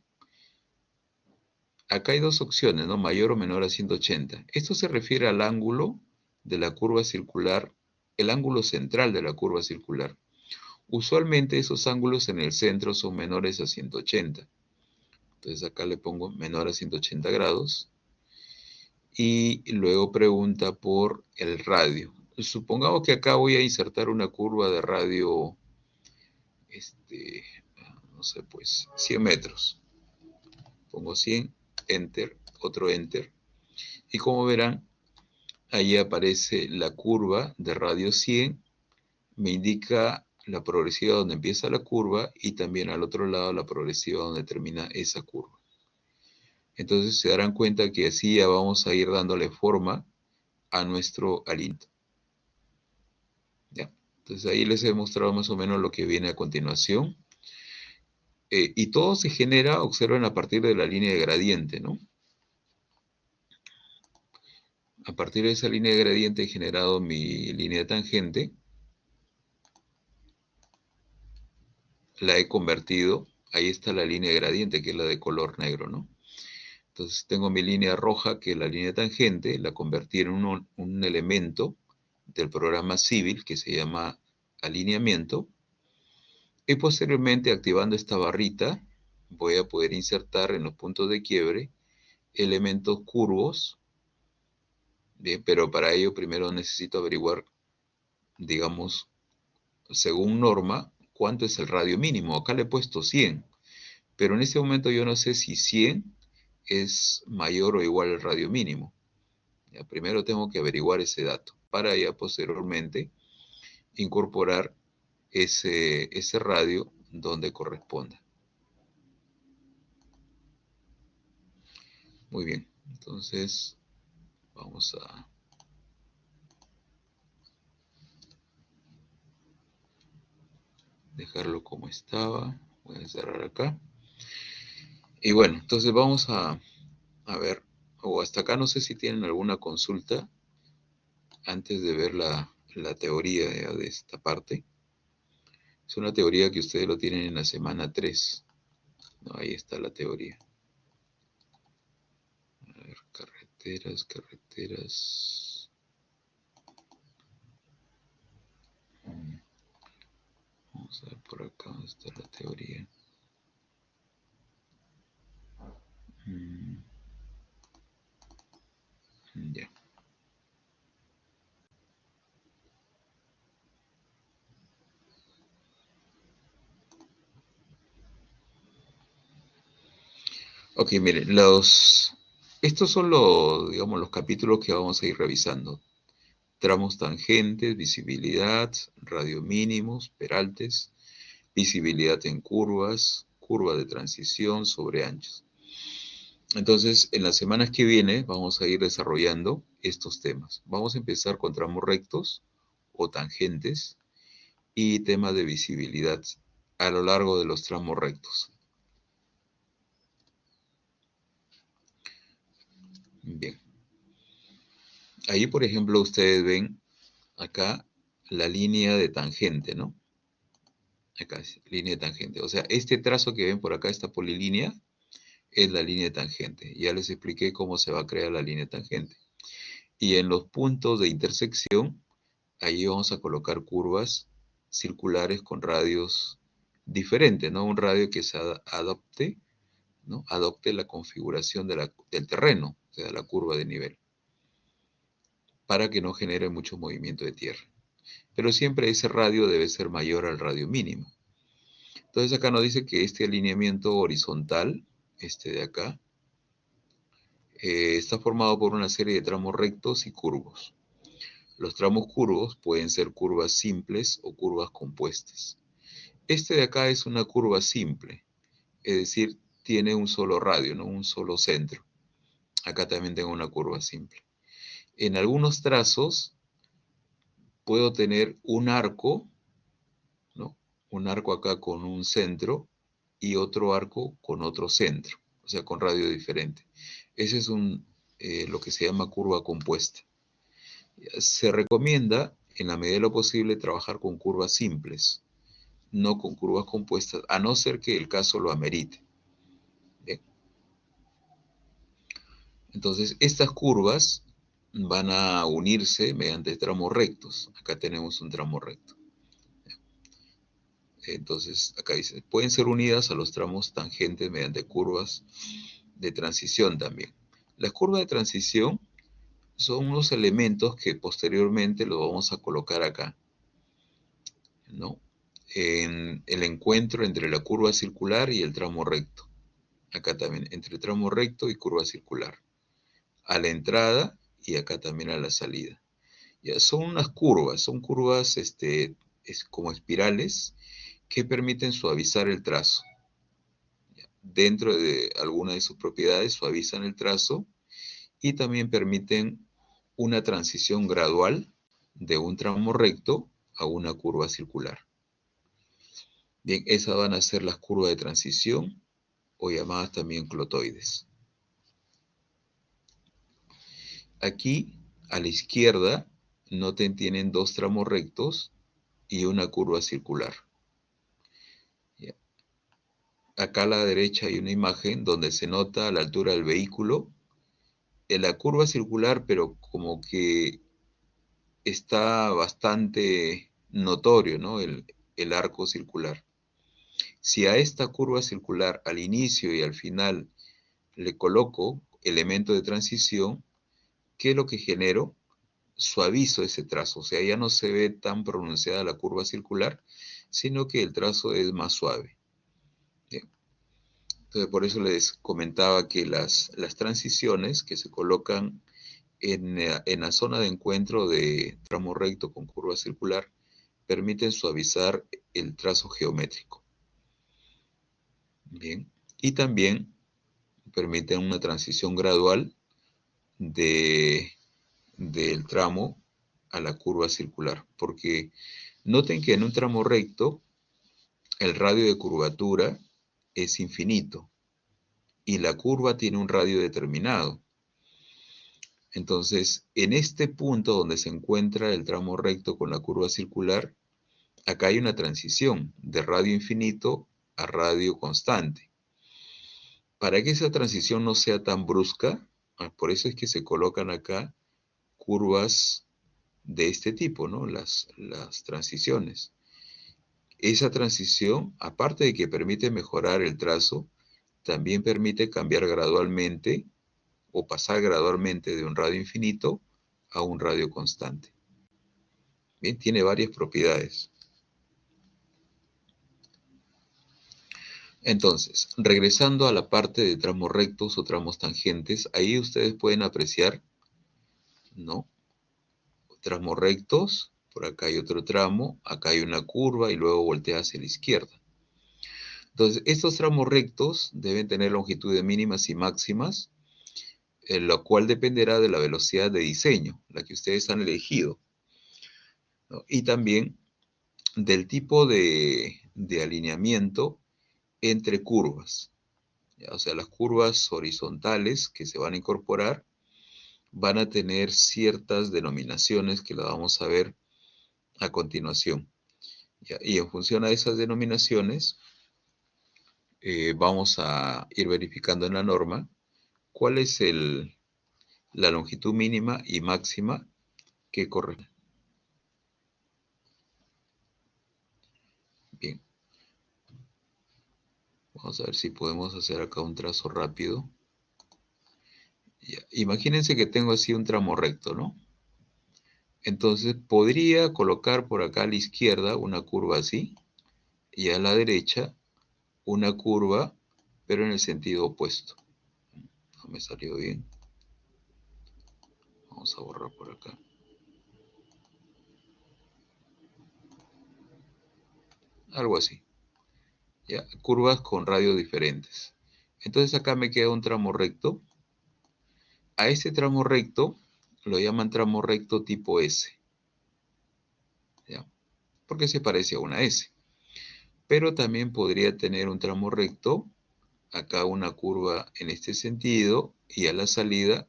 Acá hay dos opciones, ¿no? Mayor o menor a 180. Esto se refiere al ángulo de la curva circular, el ángulo central de la curva circular. Usualmente esos ángulos en el centro son menores a 180. Entonces acá le pongo menor a 180 grados. Y luego pregunta por el radio. Supongamos que acá voy a insertar una curva de radio, no sé, pues 100 metros. Pongo 100, enter, otro enter. Y como verán, ahí aparece la curva de radio 100. Me indica la progresiva donde empieza la curva y también al otro lado la progresiva donde termina esa curva. Entonces se darán cuenta que así ya vamos a ir dándole forma a nuestro aliento. ¿Ya? Entonces ahí les he mostrado más o menos lo que viene a continuación. Y todo se genera, observen, a partir de la línea de gradiente, ¿no? A partir de esa línea de gradiente he generado mi línea de tangente. La he convertido, ahí está la línea de gradiente, que es la de color negro, ¿no? Entonces tengo mi línea roja, que es la línea de tangente, la convertí en un elemento del programa Civil, que se llama alineamiento. Y posteriormente, activando esta barrita, voy a poder insertar en los puntos de quiebre elementos curvos. Bien, pero para ello primero necesito averiguar, digamos, según norma, cuánto es el radio mínimo. Acá le he puesto 100, pero en este momento yo no sé si 100 es mayor o igual al radio mínimo. Ya, primero tengo que averiguar ese dato para ya posteriormente incorporar ese radio donde corresponda. Muy bien, entonces vamos a dejarlo como estaba. Voy a cerrar acá. Y bueno, entonces vamos a ver, o hasta acá no sé si tienen alguna consulta antes de ver la teoría de esta parte. Es una teoría que ustedes lo tienen en la semana 3. No, ahí está la teoría. A ver, carreteras. Vamos a ver por acá dónde está la teoría. Ya. Ok, miren, estos son digamos, los capítulos que vamos a ir revisando. Tramos tangentes, visibilidad, radio mínimos, peraltes, visibilidad en curvas, curva de transición sobre anchos. Entonces, en las semanas que vienen vamos a ir desarrollando estos temas. Vamos a empezar con tramos rectos o tangentes y temas de visibilidad a lo largo de los tramos rectos. Bien. Ahí, por ejemplo, ustedes ven acá la línea de tangente, ¿no? Acá es línea de tangente. O sea, este trazo que ven por acá, esta polilínea, es la línea de tangente. Ya les expliqué cómo se va a crear la línea de tangente. Y en los puntos de intersección, ahí vamos a colocar curvas circulares con radios diferentes, ¿no? Un radio que se adopte, ¿no? Adopte la configuración del terreno, o sea, la curva de nivel, para que no genere mucho movimiento de tierra. Pero siempre ese radio debe ser mayor al radio mínimo. Entonces acá nos dice que este alineamiento horizontal, este de acá, está formado por una serie de tramos rectos y curvos. Los tramos curvos pueden ser curvas simples o curvas compuestas. Este de acá es una curva simple, es decir, tiene un solo radio, ¿no? Un solo centro. Acá también tengo una curva simple. En algunos trazos puedo tener un arco, ¿no? Un arco acá con un centro y otro arco con otro centro, o sea, con radio diferente. Ese es lo que se llama curva compuesta. Se recomienda, en la medida de lo posible, trabajar con curvas simples, no con curvas compuestas, a no ser que el caso lo amerite. Bien. Entonces, estas curvas van a unirse mediante tramos rectos. Acá tenemos un tramo recto. Entonces, acá dice, pueden ser unidas a los tramos tangentes mediante curvas de transición también. Las curvas de transición son unos elementos que posteriormente los vamos a colocar acá, ¿no? En el encuentro entre la curva circular y el tramo recto. Acá también, entre tramo recto y curva circular. A la entrada y acá también a la salida. Ya, son unas curvas, son curvas como espirales que permiten suavizar el trazo. Ya, dentro de alguna de sus propiedades suavizan el trazo y también permiten una transición gradual de un tramo recto a una curva circular. Bien, esas van a ser las curvas de transición o llamadas también clotoides. Aquí, a la izquierda, noten, tienen dos tramos rectos y una curva circular. Ya. Acá a la derecha hay una imagen donde se nota a la altura del vehículo en la curva circular, pero como que está bastante notorio, ¿no? El arco circular. Si a esta curva circular, al inicio y al final, le coloco elemento de transición, ¿qué es lo que genero? Suavizo ese trazo, o sea, ya no se ve tan pronunciada la curva circular, sino que el trazo es más suave. Bien. Entonces, por eso les comentaba que las transiciones que se colocan en la zona de encuentro de tramo recto con curva circular permiten suavizar el trazo geométrico. Bien, y también permiten una transición gradual del tramo a la curva circular, porque noten que en un tramo recto el radio de curvatura es infinito y la curva tiene un radio determinado. Entonces, en este punto donde se encuentra el tramo recto con la curva circular, acá hay una transición de radio infinito a radio constante. Para que esa transición no sea tan brusca, por eso es que se colocan acá curvas de este tipo, ¿no? Las transiciones. Esa transición, aparte de que permite mejorar el trazo, también permite cambiar gradualmente o pasar gradualmente de un radio infinito a un radio constante. Bien, tiene varias propiedades. Entonces, regresando a la parte de tramos rectos o tramos tangentes, ahí ustedes pueden apreciar, ¿no? Tramos rectos, por acá hay otro tramo, acá hay una curva y luego voltea hacia la izquierda. Entonces, estos tramos rectos deben tener longitudes mínimas y máximas, lo cual dependerá de la velocidad de diseño, la que ustedes han elegido, ¿no? Y también del tipo de alineamiento entre curvas. ¿Ya? O sea, las curvas horizontales que se van a incorporar van a tener ciertas denominaciones que las vamos a ver a continuación. ¿Ya? Y en función a esas denominaciones, vamos a ir verificando en la norma cuál es la longitud mínima y máxima que corresponde. Bien. Vamos a ver si podemos hacer acá un trazo rápido. Ya. Imagínense que tengo así un tramo recto, ¿no? Entonces podría colocar por acá a la izquierda una curva así y a la derecha una curva, pero en el sentido opuesto. No me salió bien. Vamos a borrar por acá. Algo así. ¿Ya? Curvas con radios diferentes. Entonces acá me queda un tramo recto. A este tramo recto lo llaman tramo recto tipo S. ¿Ya? Porque se parece a una S. Pero también podría tener un tramo recto, acá una curva en este sentido, y a la salida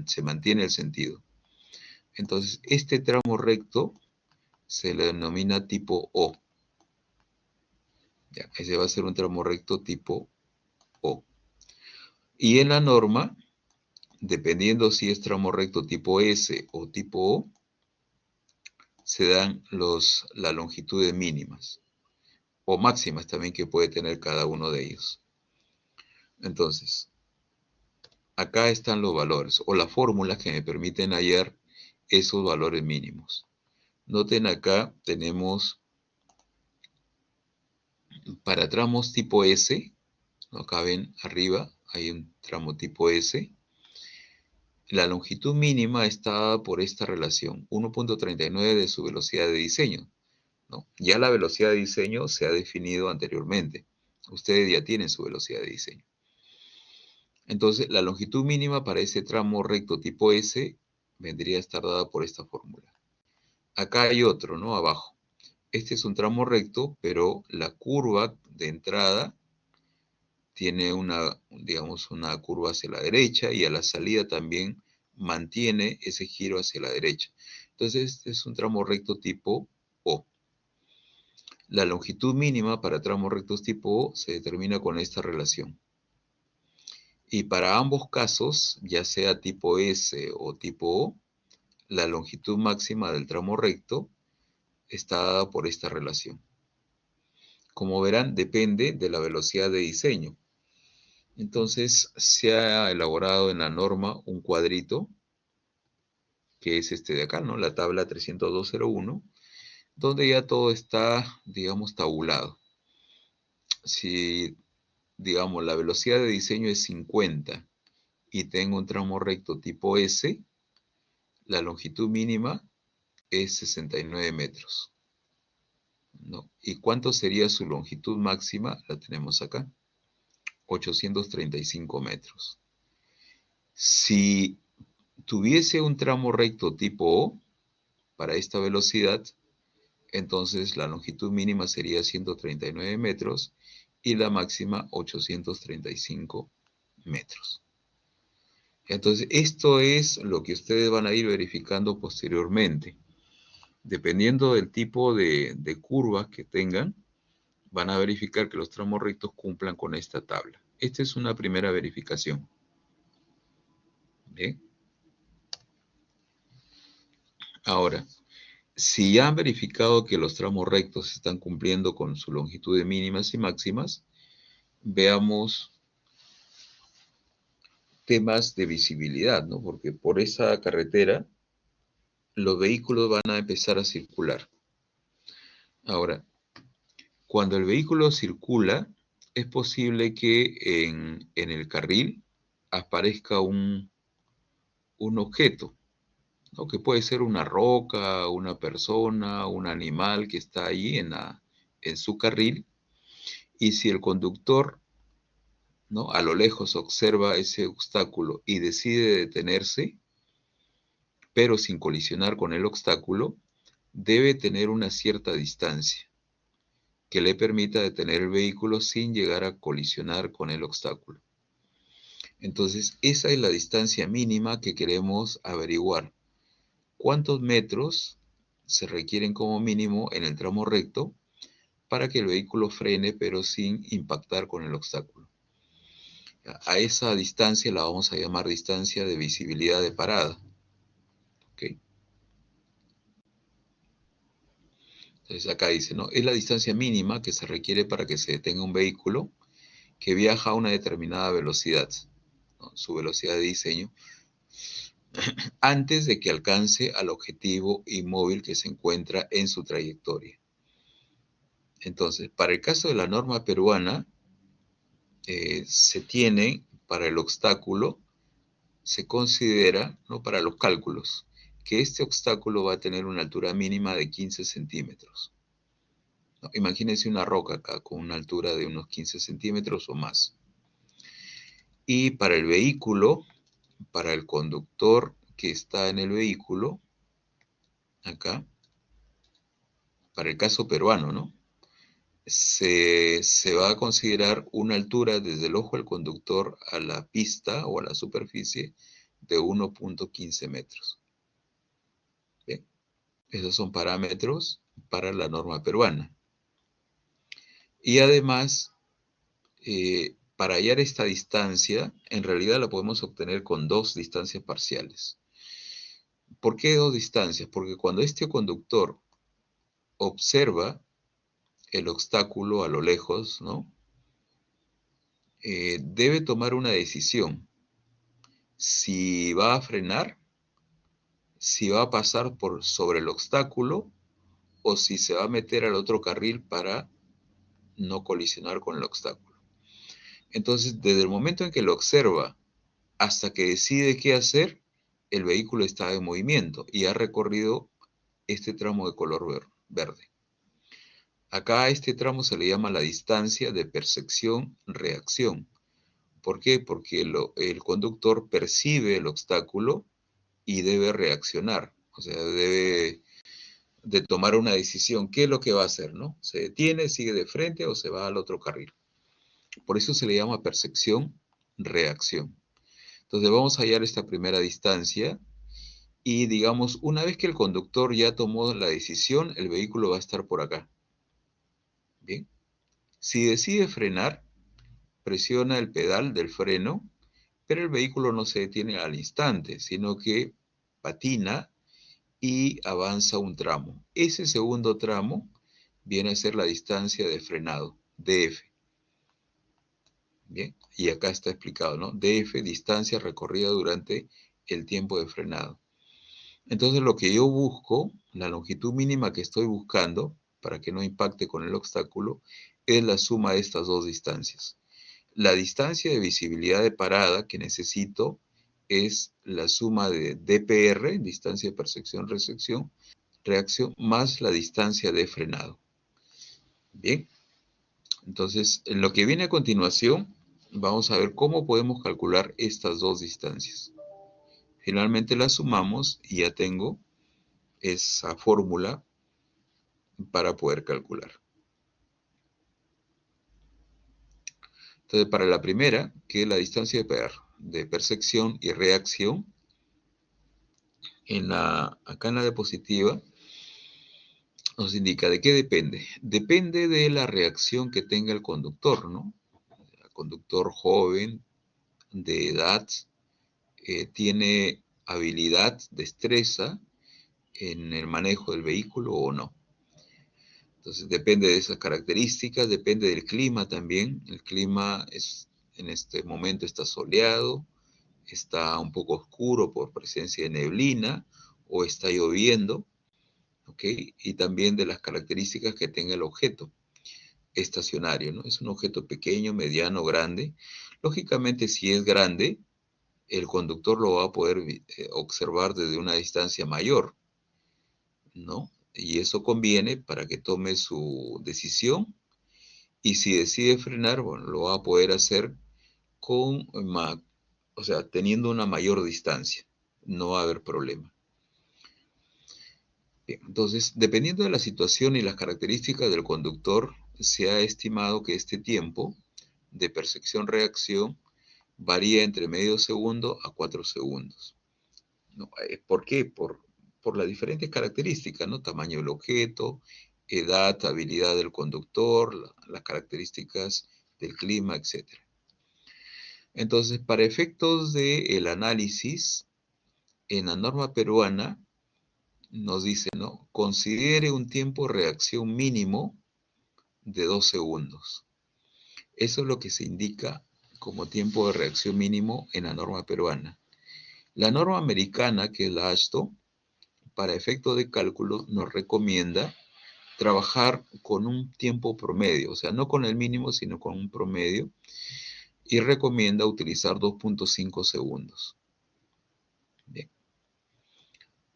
se mantiene el sentido. Entonces, este tramo recto se le denomina tipo O. Ya, ese va a ser un tramo recto tipo O. Y en la norma, dependiendo si es tramo recto tipo S o tipo O, se dan las longitudes mínimas o máximas también que puede tener cada uno de ellos. Entonces, acá están los valores o las fórmulas que me permiten hallar esos valores mínimos. Noten acá tenemos para tramos tipo S, ¿no? Acá ven arriba hay un tramo tipo S. La longitud mínima está dada por esta relación, 1.39 de su velocidad de diseño, ¿no? Ya la velocidad de diseño se ha definido anteriormente. Ustedes ya tienen su velocidad de diseño. Entonces, la longitud mínima para ese tramo recto tipo S vendría a estar dada por esta fórmula. Acá hay otro, ¿no? Abajo. Este es un tramo recto, pero la curva de entrada tiene digamos, una curva hacia la derecha y a la salida también mantiene ese giro hacia la derecha. Entonces, este es un tramo recto tipo O. La longitud mínima para tramos rectos tipo O se determina con esta relación. Y para ambos casos, ya sea tipo S o tipo O, la longitud máxima del tramo recto está dada por esta relación. Como verán, depende de la velocidad de diseño. Entonces, se ha elaborado en la norma un cuadrito, que es este de acá, ¿no? La tabla 302.01, donde ya todo está, digamos, tabulado. Si, digamos, la velocidad de diseño es 50 y tengo un tramo recto tipo S, la longitud mínima es 69 metros, ¿no? ¿Y cuánto sería su longitud máxima? La tenemos acá, 835 metros. Si tuviese un tramo recto tipo O, para esta velocidad, entonces la longitud mínima sería 139 metros y la máxima 835 metros. Entonces, esto es lo que ustedes van a ir verificando posteriormente. Dependiendo del tipo de curvas que tengan, van a verificar que los tramos rectos cumplan con esta tabla. Esta es una primera verificación. ¿Bien? Ahora, si ya han verificado que los tramos rectos están cumpliendo con su longitud de mínimas y máximas, veamos temas de visibilidad, ¿no? Porque por esa carretera los vehículos van a empezar a circular. Ahora, cuando el vehículo circula, es posible que en el carril aparezca un objeto, ¿no? Que puede ser una roca, una persona, un animal que está ahí en su carril, y si el conductor, ¿no?, a lo lejos observa ese obstáculo y decide detenerse, pero sin colisionar con el obstáculo, debe tener una cierta distancia que le permita detener el vehículo sin llegar a colisionar con el obstáculo. Entonces, esa es la distancia mínima que queremos averiguar. ¿Cuántos metros se requieren como mínimo en el tramo recto para que el vehículo frene pero sin impactar con el obstáculo? A esa distancia la vamos a llamar distancia de visibilidad de parada. ¿Okay? Entonces acá dice, ¿no? Es la distancia mínima que se requiere para que se detenga un vehículo que viaja a una determinada velocidad, ¿no? Su velocidad de diseño, antes de que alcance al objetivo inmóvil que se encuentra en su trayectoria. Entonces, para el caso de la norma peruana, se tiene para el obstáculo, se considera, ¿no? Para los cálculos, que este obstáculo va a tener una altura mínima de 15 centímetros. ¿No? Imagínense una roca acá con una altura de unos 15 centímetros o más. Y para el vehículo, para el conductor que está en el vehículo, acá, para el caso peruano, ¿no? Se va a considerar una altura desde el ojo del conductor a la pista o a la superficie de 1.15 metros. ¿Bien? Esos son parámetros para la norma peruana. Y además, para hallar esta distancia, en realidad la podemos obtener con dos distancias parciales. ¿Por qué dos distancias? Porque cuando este conductor observa el obstáculo a lo lejos, ¿no? Debe tomar una decisión. Si va a frenar, si va a pasar por sobre el obstáculo o si se va a meter al otro carril para no colisionar con el obstáculo. Entonces, desde el momento en que lo observa hasta que decide qué hacer, el vehículo está en movimiento y ha recorrido este tramo de color verde. Acá a este tramo se le llama la distancia de percepción-reacción. ¿Por qué? Porque el conductor percibe el obstáculo y debe reaccionar. O sea, debe de tomar una decisión. ¿Qué es lo que va a hacer, no? ¿Se detiene, sigue de frente o se va al otro carril? Por eso se le llama percepción-reacción. Entonces vamos a hallar esta primera distancia y digamos, una vez que el conductor ya tomó la decisión, el vehículo va a estar por acá. Bien. Si decide frenar, presiona el pedal del freno, pero el vehículo no se detiene al instante, sino que patina y avanza un tramo. Ese segundo tramo viene a ser la distancia de frenado, DF. Bien, y acá está explicado, ¿no? DF, distancia recorrida durante el tiempo de frenado. Entonces lo que yo busco, la longitud mínima que estoy buscando, para que no impacte con el obstáculo, es la suma de estas dos distancias. La distancia de visibilidad de parada que necesito es la suma de DPR, distancia de percepción-reacción, más la distancia de frenado. Bien, entonces en lo que viene a continuación, vamos a ver cómo podemos calcular estas dos distancias. Finalmente las sumamos y ya tengo esa fórmula para poder calcular. Entonces, para la primera, que es la distancia de percepción y reacción, acá en la diapositiva, nos indica de qué depende. Depende de la reacción que tenga el conductor, ¿no? El conductor joven, de edad, tiene habilidad, destreza en el manejo del vehículo o no. Entonces depende de esas características, depende del clima también. El clima en este momento está soleado, está un poco oscuro por presencia de neblina o está lloviendo, ¿ok? Y también de las características que tenga el objeto estacionario, ¿no? Es un objeto pequeño, mediano, grande. Lógicamente, si es grande, el conductor lo va a poder observar desde una distancia mayor, ¿no? Y eso conviene para que tome su decisión y si decide frenar, bueno, lo va a poder hacer teniendo una mayor distancia. No va a haber problema. Bien, entonces, dependiendo de la situación y las características del conductor, se ha estimado que este tiempo de percepción-reacción varía entre medio segundo a 4 segundos. ¿No? ¿Por qué? Por las diferentes características, ¿no? Tamaño del objeto, edad, habilidad del conductor, las características del clima, etc. Entonces, para efectos del análisis, en la norma peruana nos dice, ¿no? Considere un tiempo de reacción mínimo de 2 segundos. Eso es lo que se indica como tiempo de reacción mínimo en la norma peruana. La norma americana, que es la AASHTO, para efectos de cálculo nos recomienda trabajar con un tiempo promedio, o sea, no con el mínimo, sino con un promedio, y recomienda utilizar 2.5 segundos. Bien.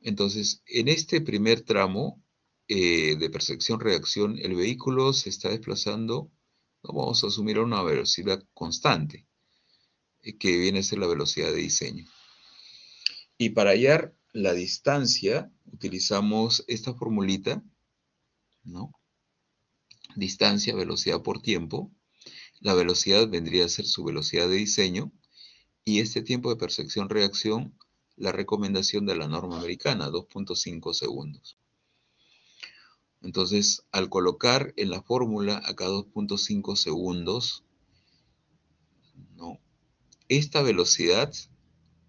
Entonces, en este primer tramo de percepción-reacción, el vehículo se está desplazando, no vamos a asumir a una velocidad constante, que viene a ser la velocidad de diseño. Y para hallar la distancia, utilizamos esta formulita, ¿no? Distancia, velocidad por tiempo. La velocidad vendría a ser su velocidad de diseño. Y este tiempo de percepción-reacción, la recomendación de la norma americana, 2.5 segundos. Entonces, al colocar en la fórmula acá 2.5 segundos, ¿no? Esta velocidad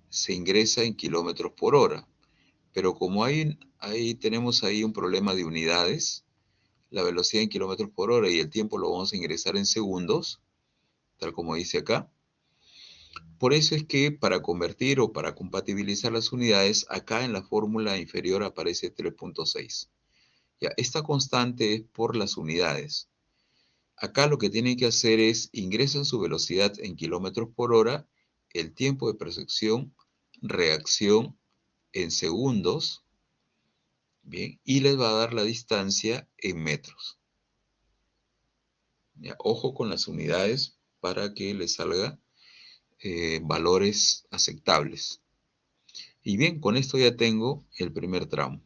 se ingresa en kilómetros por hora. Pero como tenemos ahí un problema de unidades, la velocidad en kilómetros por hora y el tiempo lo vamos a ingresar en segundos, tal como dice acá. Por eso es que para convertir o para compatibilizar las unidades, acá en la fórmula inferior aparece 3.6. Ya, esta constante es por las unidades. Acá lo que tienen que hacer es ingresan su velocidad en kilómetros por hora, el tiempo de percepción, reacción en segundos, bien, y les va a dar la distancia en metros. Ya, ojo con las unidades para que les salga valores aceptables. Y bien, con esto ya tengo el primer tramo.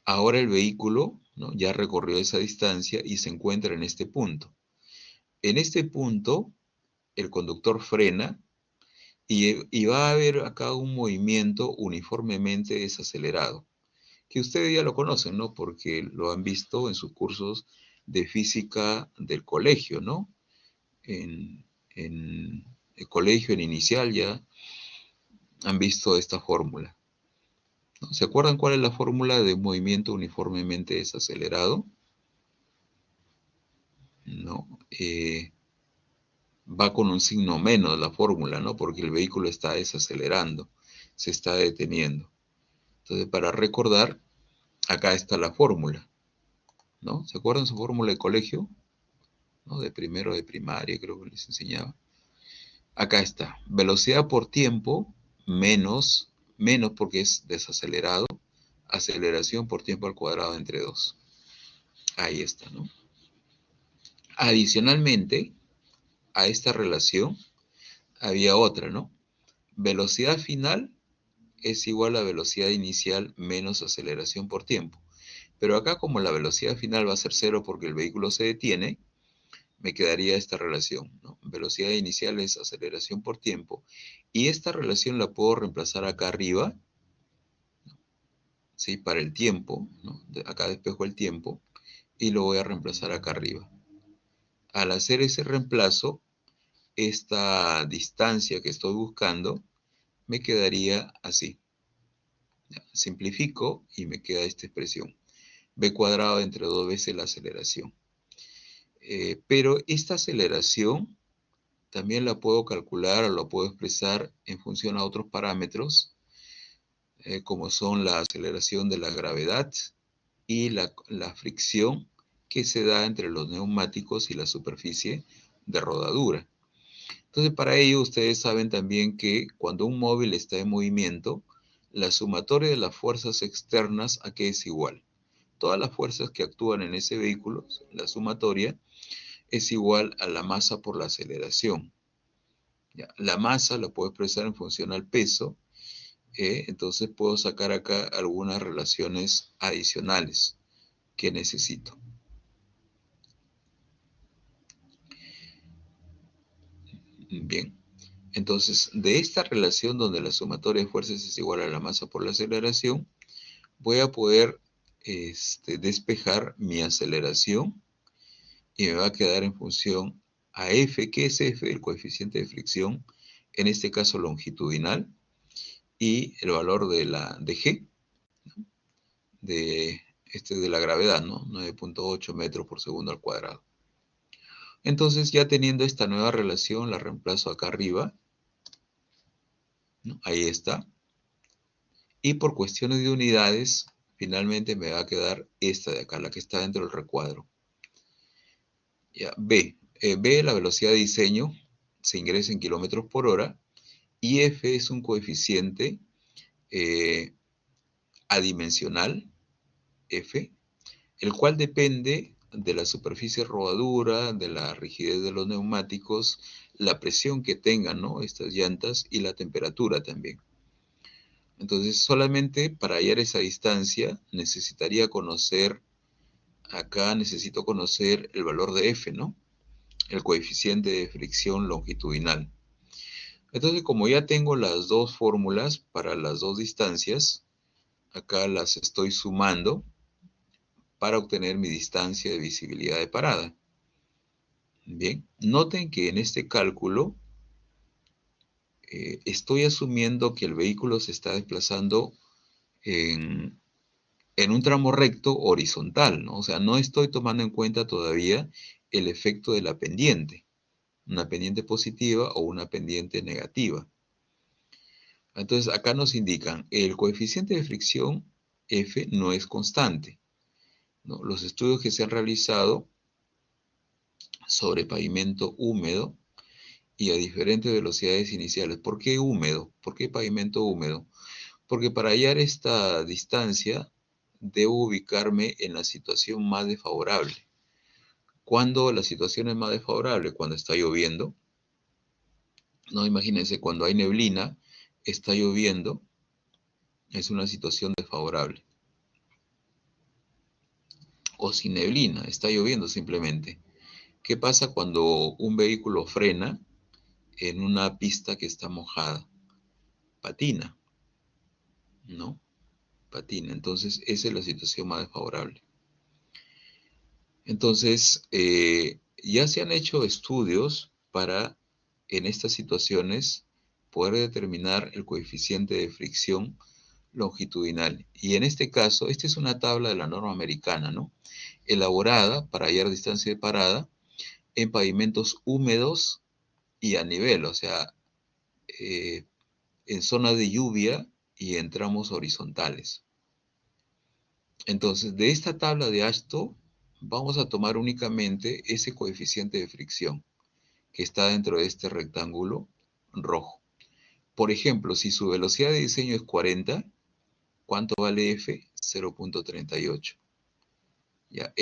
Ahora el vehículo, ¿no? Ya recorrió esa distancia y se encuentra en este punto. En este punto, el conductor frena y va a haber acá un movimiento uniformemente desacelerado, que ustedes ya lo conocen, ¿no? Porque lo han visto en sus cursos de física del colegio, ¿no? En el colegio, en inicial, ya han visto esta fórmula, ¿no? ¿Se acuerdan cuál es la fórmula de movimiento uniformemente desacelerado? ¿No? Va con un signo menos la fórmula, ¿no? Porque el vehículo está desacelerando, se está deteniendo. Entonces, para recordar, acá está la fórmula, ¿no? ¿Se acuerdan su fórmula de colegio? ¿No? De primero de primaria, creo que les enseñaba. Acá está, velocidad por tiempo menos porque es desacelerado, aceleración por tiempo al cuadrado entre 2. Ahí está, ¿no? Adicionalmente a esta relación había otra, ¿no? Velocidad final es igual a velocidad inicial menos aceleración por tiempo. Pero acá, como la velocidad final va a ser 0 porque el vehículo se detiene, me quedaría esta relación, ¿no? Velocidad inicial es aceleración por tiempo. Y esta relación la puedo reemplazar acá arriba, ¿sí? Para el tiempo, ¿no? Acá despejo el tiempo y lo voy a reemplazar acá arriba. Al hacer ese reemplazo, esta distancia que estoy buscando me quedaría así. Ya, simplifico y me queda esta expresión. B cuadrado entre 2 veces la aceleración. Pero esta aceleración también la puedo calcular o la puedo expresar en función a otros parámetros, como son la aceleración de la gravedad y la fricción que se da entre los neumáticos y la superficie de rodadura. Entonces, para ello, ustedes saben también que cuando un móvil está en movimiento, la sumatoria de las fuerzas externas, ¿a qué es igual? Todas las fuerzas que actúan en ese vehículo, la sumatoria, es igual a la masa por la aceleración. Ya, la masa la puedo expresar en función al peso, entonces puedo sacar acá algunas relaciones adicionales que necesito. Bien. Entonces, de esta relación donde la sumatoria de fuerzas es igual a la masa por la aceleración, voy a poder despejar mi aceleración y me va a quedar en función a F, que es F, el coeficiente de fricción, en este caso longitudinal, y el valor de G, de la gravedad, ¿no? 9.8 metros por segundo al cuadrado. Entonces, ya teniendo esta nueva relación, la reemplazo acá arriba, ¿no? Ahí está. Y por cuestiones de unidades, finalmente me va a quedar esta de acá, la que está dentro del recuadro. Ya, B, la velocidad de diseño, se ingresa en kilómetros por hora, y F es un coeficiente adimensional, F, el cual depende de la superficie rodadura, de la rigidez de los neumáticos, la presión que tengan, ¿no?, estas llantas, y la temperatura también. Entonces, solamente para hallar esa distancia necesitaría conocer, acá necesito conocer el valor de F, ¿no?, el coeficiente de fricción longitudinal. Entonces, como ya tengo las dos fórmulas para las dos distancias, acá las estoy sumando para obtener mi distancia de visibilidad de parada. Bien, noten que en este cálculo estoy asumiendo que el vehículo se está desplazando en un tramo recto horizontal, ¿no? O sea, no estoy tomando en cuenta todavía el efecto de la pendiente, una pendiente positiva o una pendiente negativa. Entonces, acá nos indican, el coeficiente de fricción F no es constante, ¿no? Los estudios que se han realizado sobre pavimento húmedo y a diferentes velocidades iniciales. ¿Por qué húmedo? ¿Por qué pavimento húmedo? Porque para hallar esta distancia debo ubicarme en la situación más desfavorable. ¿Cuándo la situación es más desfavorable? Cuando está lloviendo. No, imagínense, cuando hay neblina, está lloviendo, es una situación desfavorable. O sin neblina, está lloviendo simplemente. ¿Qué pasa cuando un vehículo frena en una pista que está mojada? Patina, ¿no? Patina. Entonces, esa es la situación más desfavorable. Entonces, ya se han hecho estudios para, en estas situaciones, poder determinar el coeficiente de fricción longitudinal. Y en este caso, esta es una tabla de la norma americana, ¿no?, elaborada para hallar distancia de parada en pavimentos húmedos y a nivel, o sea, en zona de lluvia y en tramos horizontales. Entonces, de esta tabla de Ashto, vamos a tomar únicamente ese coeficiente de fricción que está dentro de este rectángulo rojo. Por ejemplo, si su velocidad de diseño es 40, ¿cuánto vale F? 0.38. Ya,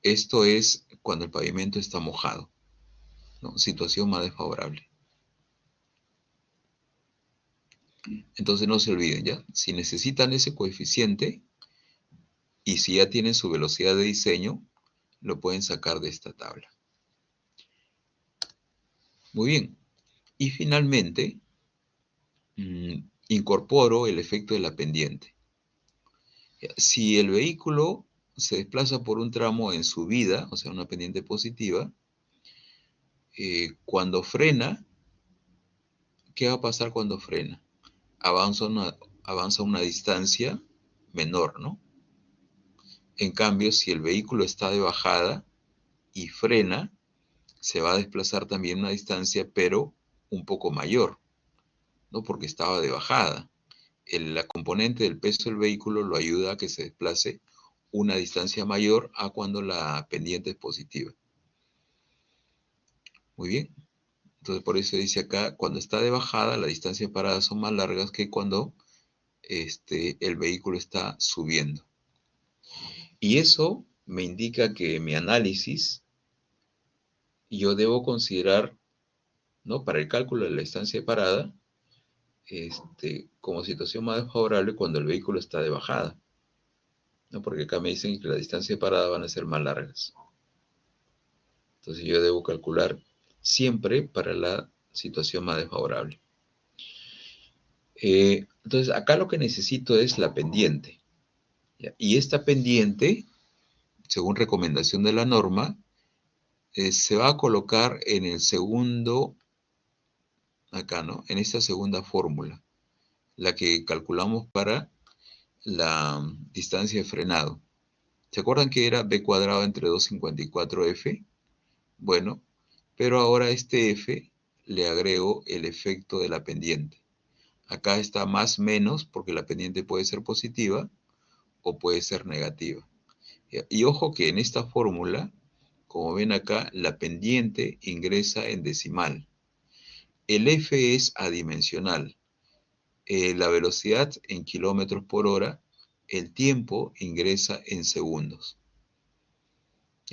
esto es cuando el pavimento está mojado, ¿no? Situación más desfavorable. Entonces no se olviden, ¿ya? Si necesitan ese coeficiente y si ya tienen su velocidad de diseño, lo pueden sacar de esta tabla. Muy bien. Y finalmente, incorporo el efecto de la pendiente. Si el vehículo se desplaza por un tramo en subida, o sea, una pendiente positiva, cuando frena, ¿qué va a pasar cuando frena? Avanza una distancia menor, ¿no? En cambio, si el vehículo está de bajada y frena, se va a desplazar también una distancia, pero un poco mayor, ¿no? Porque estaba de bajada. La componente del peso del vehículo lo ayuda a que se desplace una distancia mayor a cuando la pendiente es positiva. Muy bien. Entonces, por eso dice acá, cuando está de bajada, las distancias de parada son más largas que cuando el vehículo está subiendo. Y eso me indica que en mi análisis yo debo considerar, ¿no?, para el cálculo de la distancia de parada, como situación más desfavorable cuando el vehículo está de bajada, ¿no? Porque acá me dicen que las distancias de parada van a ser más largas. Entonces yo debo calcular siempre para la situación más desfavorable. Entonces, acá lo que necesito es la pendiente. ¿Ya? Y esta pendiente, según recomendación de la norma, se va a colocar en el segundo, acá, ¿no? En esta segunda fórmula, la que calculamos para la distancia de frenado. ¿Se acuerdan que era b cuadrado entre 254f? Bueno, pero ahora a este f le agrego el efecto de la pendiente. Acá está más menos porque la pendiente puede ser positiva o puede ser negativa. Y ojo que en esta fórmula, como ven acá, la pendiente ingresa en decimal. El f es adimensional. La velocidad en kilómetros por hora, el tiempo ingresa en segundos.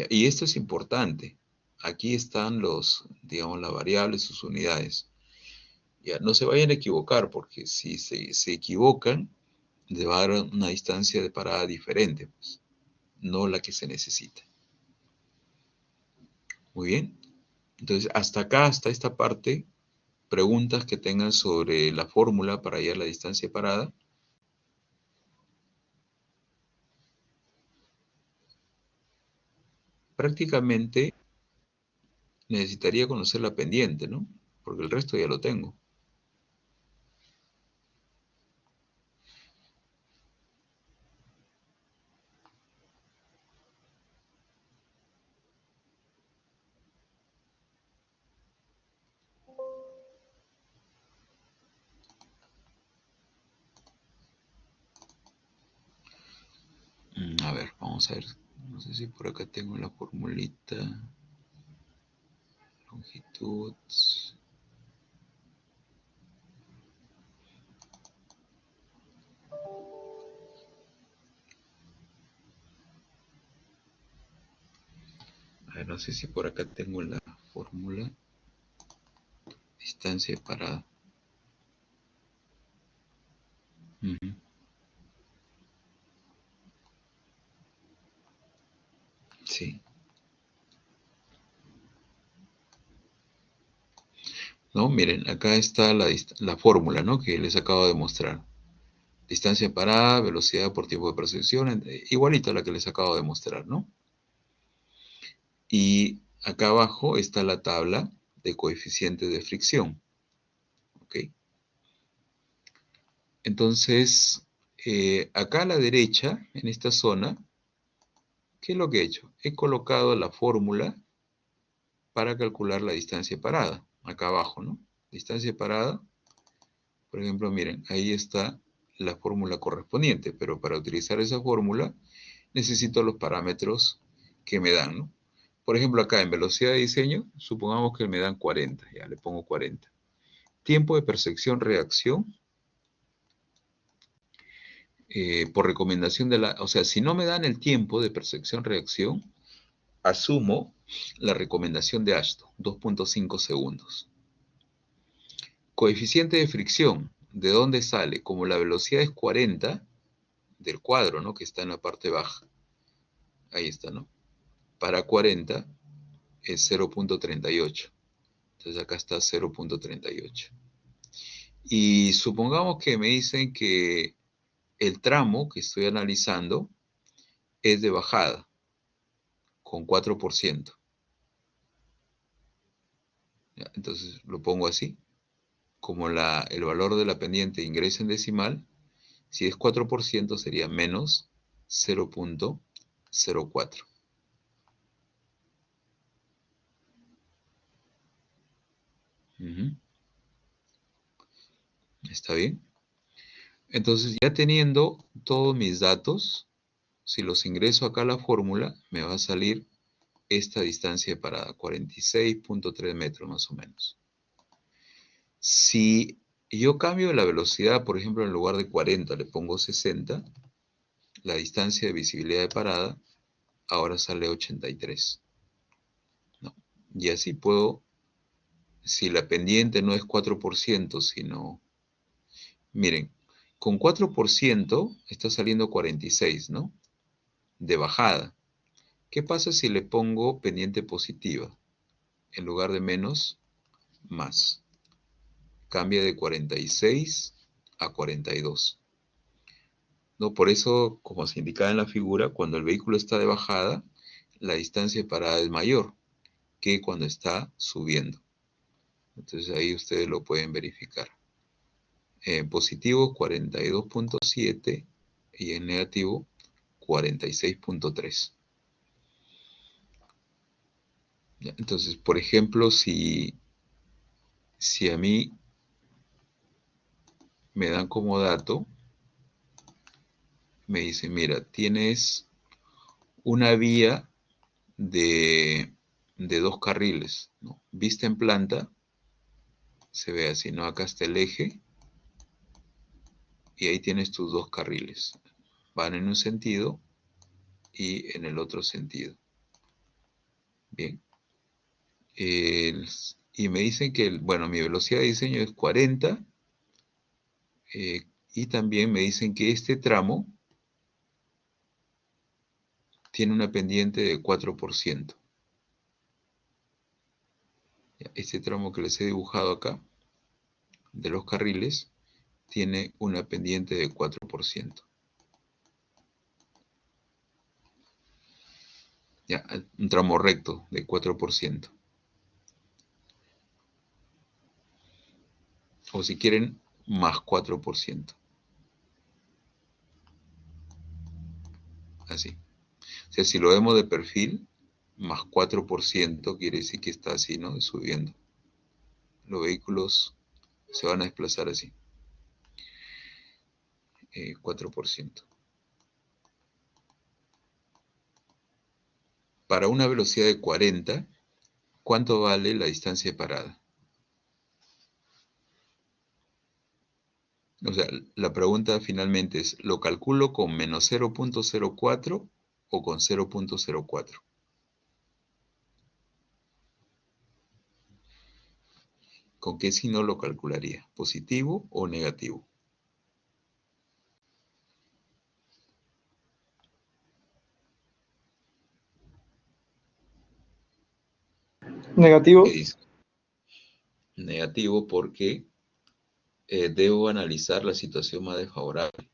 Y esto es importante. Aquí están los, digamos, las variables, sus unidades. Ya, no se vayan a equivocar, porque si se equivocan, les va a dar una distancia de parada diferente, pues, no la que se necesita. Muy bien. Entonces, hasta acá, hasta esta parte, preguntas que tengan sobre la fórmula para hallar la distancia de parada. Prácticamente necesitaría conocer la pendiente, ¿no? Porque el resto ya lo tengo. A ver, vamos a ver. No sé si por acá tengo la formulita. Longitud. A ver, no sé si por acá tengo la fórmula. Distancia de parada. Sí. No, miren, acá está la fórmula, ¿no? Que les acabo de mostrar. Distancia de parada, velocidad por tiempo de percepción, igualito a la que les acabo de mostrar, ¿no? Y acá abajo está la tabla de coeficientes de fricción. ¿Ok? Entonces, acá a la derecha, en esta zona, ¿qué es lo que he hecho? He colocado la fórmula para calcular la distancia de parada. Acá abajo, ¿no? Distancia de parada. Por ejemplo, miren, ahí está la fórmula correspondiente, pero para utilizar esa fórmula necesito los parámetros que me dan, ¿no? Por ejemplo, acá en velocidad de diseño, supongamos que me dan 40, ya le pongo 40. Tiempo de percepción-reacción, por recomendación de la, o sea, si no me dan el tiempo de percepción-reacción, asumo la recomendación de Ashton, 2.5 segundos. Coeficiente de fricción, ¿de dónde sale? Como la velocidad es 40 del cuadro, ¿no? Que está en la parte baja. Ahí está, ¿no? Para 40 es 0.38. Entonces acá está 0.38. Y supongamos que me dicen que el tramo que estoy analizando es de bajada, con 4%. ¿Ya? Entonces lo pongo así. Como el valor de la pendiente ingresa en decimal, si es 4% sería menos 0.04. ¿Está bien? Entonces, ya teniendo todos mis datos, si los ingreso acá a la fórmula, me va a salir esta distancia de parada, 46.3 metros más o menos. Si yo cambio la velocidad, por ejemplo, en lugar de 40 le pongo 60, la distancia de visibilidad de parada ahora sale 83. ¿No? Y así puedo, si la pendiente no es 4%, sino, miren, con 4% está saliendo 46, ¿no? De bajada. ¿Qué pasa si le pongo pendiente positiva? en lugar de menos, más. Cambia de 46 a 42. ¿No? Por eso, como se indicaba en la figura, cuando el vehículo está de bajada, la distancia de parada es mayor que cuando está subiendo. Entonces ahí ustedes lo pueden verificar. En positivo 42.7 y en negativo 46.3. Entonces, por ejemplo, si a mí me dan como dato, me dicen, mira, tienes una vía de 2 carriles, ¿no? Vista en planta, se ve así, ¿no? Acá está el eje, y ahí tienes tus 2 carriles. Van en un sentido y en el otro sentido. Bien. Y me dicen que, bueno, mi velocidad de diseño es 40, y también me dicen que este tramo tiene una pendiente de 4%. Este tramo que les he dibujado acá, de los carriles, tiene una pendiente de 4%. Ya, un tramo recto de 4%. O si quieren, más 4%. Así. O sea, si lo vemos de perfil, más 4% quiere decir que está así, ¿no? Subiendo. Los vehículos se van a desplazar así. 4%. Para una velocidad de 40, ¿cuánto vale la distancia de parada? O sea, la pregunta finalmente es, ¿lo calculo con menos 0.04 o con 0.04? ¿Con qué signo lo calcularía? ¿Positivo o negativo? Negativo. ¿Qué dice? Negativo porque debo analizar la situación más desfavorable.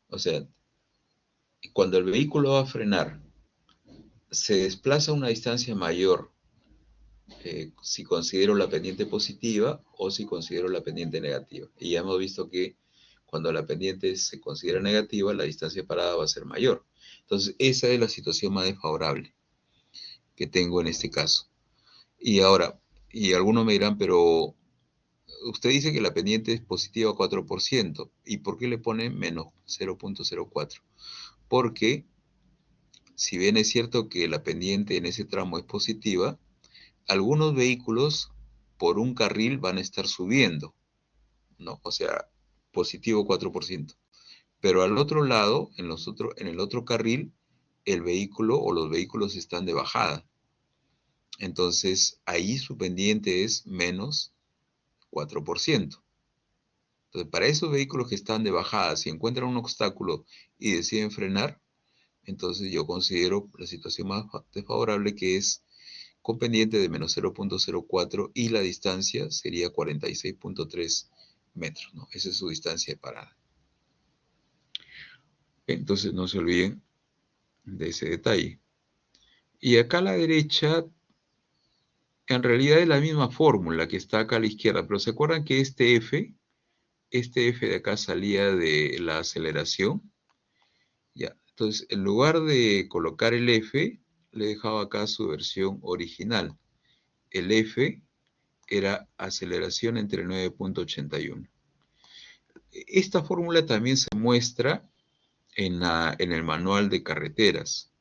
O sea, cuando el vehículo va a frenar, se desplaza a una distancia mayor si considero la pendiente positiva o si considero la pendiente negativa. Y ya hemos visto que cuando la pendiente se considera negativa, la distancia de parada va a ser mayor. Entonces, esa es la situación más desfavorable que tengo en este caso. Y ahora, y algunos me dirán, pero usted dice que la pendiente es positiva 4%. ¿Y por qué le pone menos 0.04? Porque, si bien es cierto que la pendiente en ese tramo es positiva, algunos vehículos por un carril van a estar subiendo, ¿no? O sea, positivo 4%. Pero al otro lado, en el otro carril, el vehículo o los vehículos están de bajada. Entonces, ahí su pendiente es menos 4%. Entonces, para esos vehículos que están de bajada, si encuentran un obstáculo y deciden frenar, entonces yo considero la situación más desfavorable, que es con pendiente de menos 0.04 y la distancia sería 46.3 metros, ¿no? Esa es su distancia de parada. Entonces no se olviden de ese detalle. Y acá a la derecha, en realidad es la misma fórmula que está acá a la izquierda, pero ¿se acuerdan que este F de acá salía de la aceleración? Ya, entonces en lugar de colocar el F, le he dejado acá su versión original. El F era aceleración entre 9.81. Esta fórmula también se muestra en el manual de carreteras.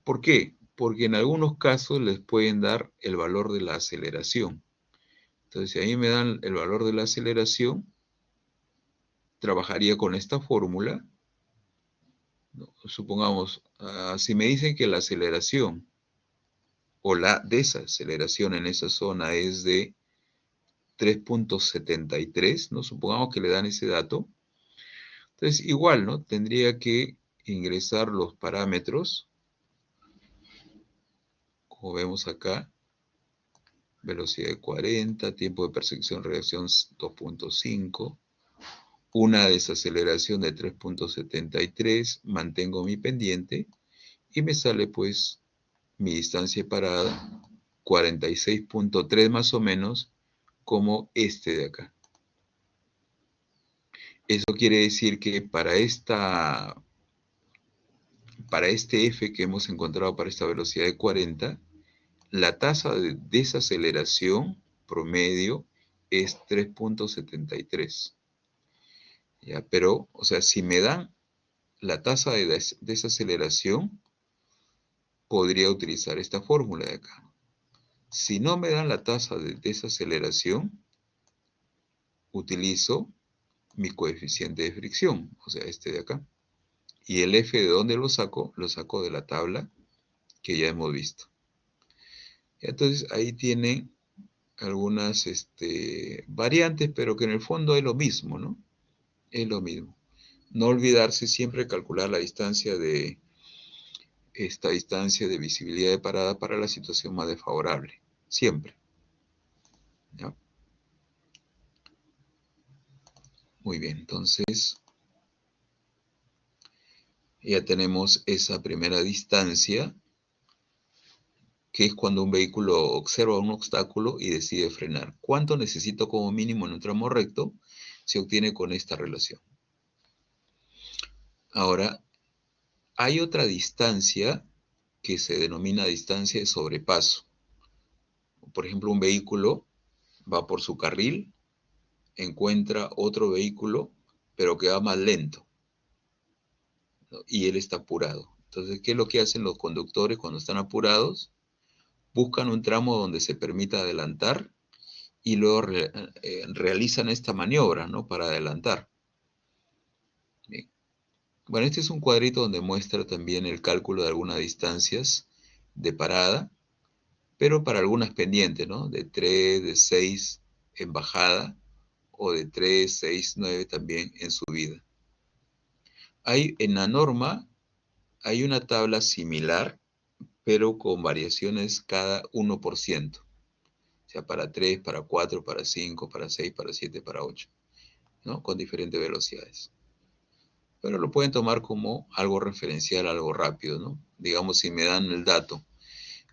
¿Por qué? Porque en algunos casos les pueden dar el valor de la aceleración. Entonces, si a mí me dan el valor de la aceleración, trabajaría con esta fórmula. Supongamos, si me dicen que la aceleración o la desaceleración en esa zona es de 3.73, ¿no? Supongamos que le dan ese dato. Entonces, igual, ¿no? Tendría que ingresar los parámetros, como vemos acá, velocidad de 40, tiempo de persecución-reacción 2.5, una desaceleración de 3.73, mantengo mi pendiente y me sale pues mi distancia de parada 46.3 más o menos, como este de acá. Eso quiere decir que para este F que hemos encontrado para esta velocidad de 40, la tasa de desaceleración promedio es 3.73. ¿Ya? Pero, o sea, si me dan la tasa de desaceleración, podría utilizar esta fórmula de acá. Si no me dan la tasa de desaceleración, utilizo mi coeficiente de fricción, o sea, este de acá. Y el F, ¿de dónde lo saco? Lo saco de la tabla que ya hemos visto. Entonces, ahí tiene algunas variantes, pero que en el fondo es lo mismo, ¿no? Es lo mismo. No olvidarse siempre calcular la distancia de esta distancia de visibilidad de parada para la situación más desfavorable. Siempre. ¿Ya? Muy bien, entonces ya tenemos esa primera distancia, que es cuando un vehículo observa un obstáculo y decide frenar. ¿Cuánto necesito como mínimo en un tramo recto? Se obtiene con esta relación. Ahora, hay otra distancia que se denomina distancia de sobrepaso. Por ejemplo, un vehículo va por su carril, encuentra otro vehículo, pero que va más lento, ¿no? Y él está apurado. Entonces, ¿qué es lo que hacen los conductores cuando están apurados? Buscan un tramo donde se permita adelantar y luego realizan esta maniobra, ¿no? Para adelantar. Bien. Bueno, este es un cuadrito donde muestra también el cálculo de algunas distancias de parada, pero para algunas pendientes, ¿no? De 3, de 6 en bajada, o de 3, 6, 9 también en subida. En la norma hay una tabla similar, pero con variaciones cada 1%. O sea, para 3, para 4, para 5, para 6, para 7, para 8, ¿no? Con diferentes velocidades. Pero lo pueden tomar como algo referencial, algo rápido, ¿no? Digamos, si me dan el dato.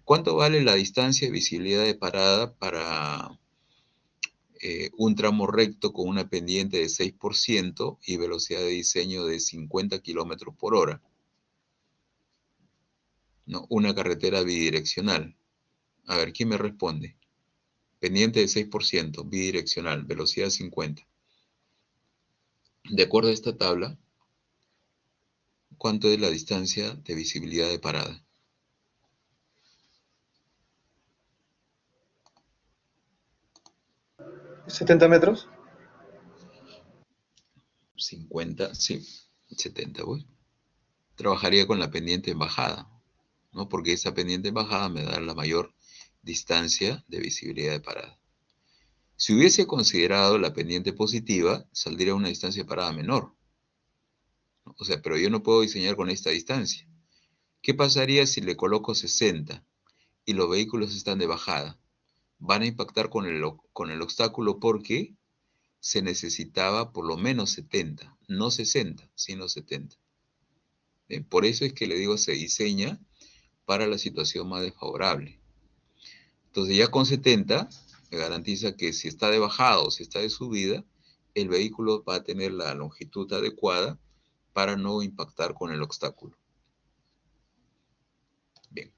¿Cuánto vale la distancia de visibilidad de parada para un tramo recto con una pendiente de 6% y velocidad de diseño de 50 km por hora? ¿No? Una carretera bidireccional. A ver, ¿quién me responde? Pendiente de 6%, bidireccional, velocidad 50. De acuerdo a esta tabla, ¿cuánto es la distancia de visibilidad de parada? 70 metros. 50, sí, 70, pues. Trabajaría con la pendiente en bajada, ¿no? Porque esa pendiente en bajada me da la mayor distancia de visibilidad de parada. Si hubiese considerado la pendiente positiva, saldría una distancia de parada menor. O sea, pero yo no puedo diseñar con esta distancia. ¿Qué pasaría si le coloco 60 y los vehículos están de bajada? Van a impactar con el obstáculo porque se necesitaba por lo menos 70, no 60, sino 70. Bien, por eso es que le digo, se diseña para la situación más desfavorable. Entonces ya con 70 me garantiza que si está de bajada o si está de subida, el vehículo va a tener la longitud adecuada para no impactar con el obstáculo. Bien.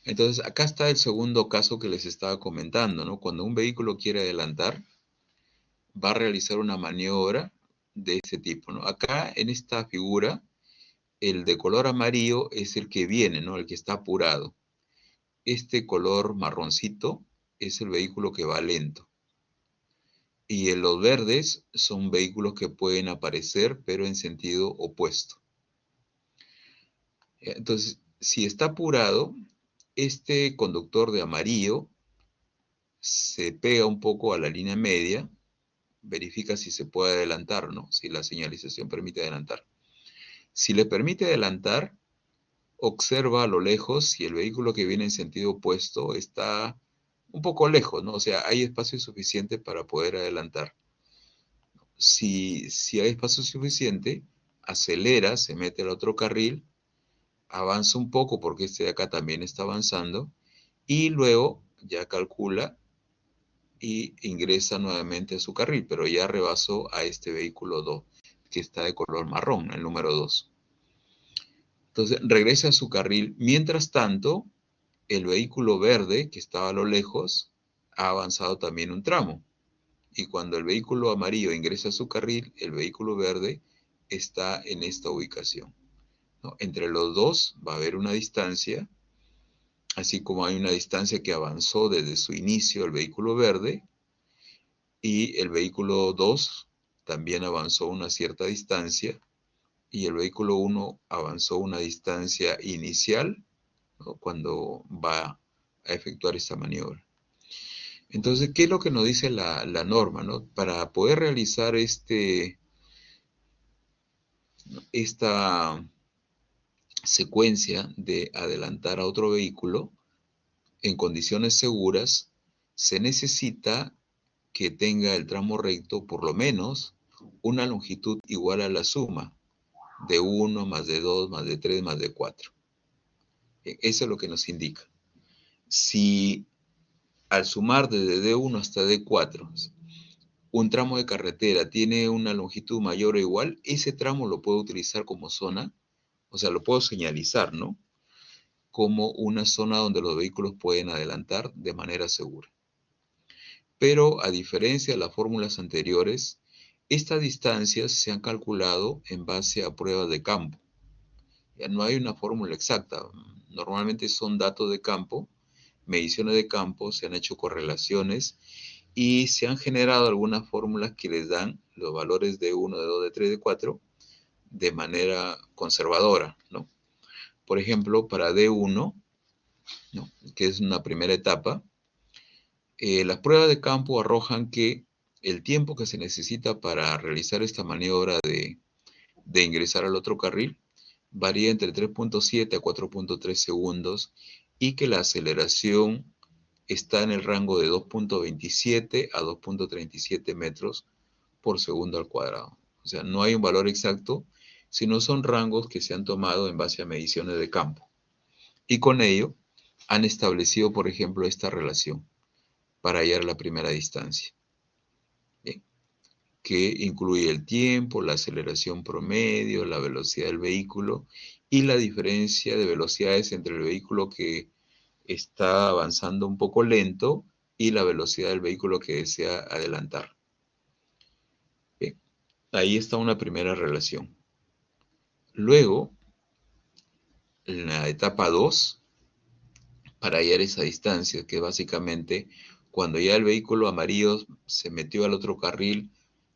Entonces acá está el segundo caso que les estaba comentando, ¿no? Cuando un vehículo quiere adelantar, va a realizar una maniobra de este tipo, ¿no? Acá en esta figura, el de color amarillo es el que viene, ¿no? El que está apurado. Este color marroncito es el vehículo que va lento. Y en los verdes son vehículos que pueden aparecer, pero en sentido opuesto. Entonces, si está apurado, este conductor de amarillo se pega un poco a la línea media, verifica si se puede adelantar o no, si la señalización permite adelantar. Si le permite adelantar, observa a lo lejos si el vehículo que viene en sentido opuesto está un poco lejos, ¿no? O sea, hay espacio suficiente para poder adelantar. Si hay espacio suficiente, acelera, se mete al otro carril, avanza un poco porque este de acá también está avanzando, y luego ya calcula y ingresa nuevamente a su carril, pero ya rebasó a este vehículo 2, que está de color marrón, el número 2. Entonces regresa a su carril. Mientras tanto, el vehículo verde, que estaba a lo lejos, ha avanzado también un tramo. Y cuando el vehículo amarillo ingresa a su carril, el vehículo verde está en esta ubicación, ¿no? Entre los dos va a haber una distancia, así como hay una distancia que avanzó desde su inicio el vehículo verde, y el vehículo 2 también avanzó una cierta distancia, y el vehículo 1 avanzó una distancia inicial, ¿no? Cuando va a efectuar esta maniobra. Entonces, ¿qué es lo que nos dice la norma, ¿no? Para poder realizar esta secuencia de adelantar a otro vehículo en condiciones seguras, se necesita que tenga el tramo recto por lo menos una longitud igual a la suma de 1 más de 2 más de 3 más de 4. Eso es lo que nos indica. Si al sumar desde D1 hasta D4, un tramo de carretera tiene una longitud mayor o igual, ese tramo lo puedo utilizar como zona, o sea, lo puedo señalizar, ¿no? Como una zona donde los vehículos pueden adelantar de manera segura. Pero a diferencia de las fórmulas anteriores, estas distancias se han calculado en base a pruebas de campo. Ya no hay una fórmula exacta, normalmente son datos de campo, mediciones de campo, se han hecho correlaciones y se han generado algunas fórmulas que les dan los valores de 1, de 2, de 3, de 4 de manera conservadora, ¿no? Por ejemplo, para D1, ¿no? Que es una primera etapa, las pruebas de campo arrojan que el tiempo que se necesita para realizar esta maniobra de ingresar al otro carril varía entre 3.7 a 4.3 segundos y que la aceleración está en el rango de 2.27 a 2.37 metros por segundo al cuadrado. O sea, no hay un valor exacto, sino son rangos que se han tomado en base a mediciones de campo. Y con ello han establecido, por ejemplo, esta relación para hallar la primera distancia, ¿bien? Que incluye el tiempo, la aceleración promedio, la velocidad del vehículo y la diferencia de velocidades entre el vehículo que está avanzando un poco lento y la velocidad del vehículo que desea adelantar. Bien, ahí está una primera relación. Luego, en la etapa 2, para hallar esa distancia, que básicamente cuando ya el vehículo amarillo se metió al otro carril,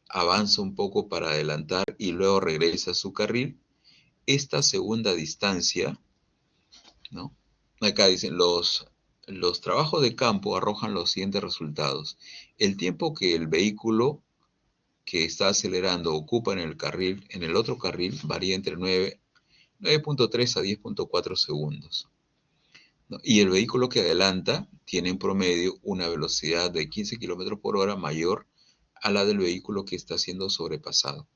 avanza un poco para adelantar y luego regresa a su carril, esta segunda distancia, ¿no? Acá dicen, los trabajos de campo arrojan los siguientes resultados. El tiempo que el vehículo que está acelerando ocupa en el carril, en el otro carril, varía entre 9.3 a 10.4 segundos. ¿No? Y el vehículo que adelanta tiene en promedio una velocidad de 15 km por hora mayor a la del vehículo que está siendo sobrepasado.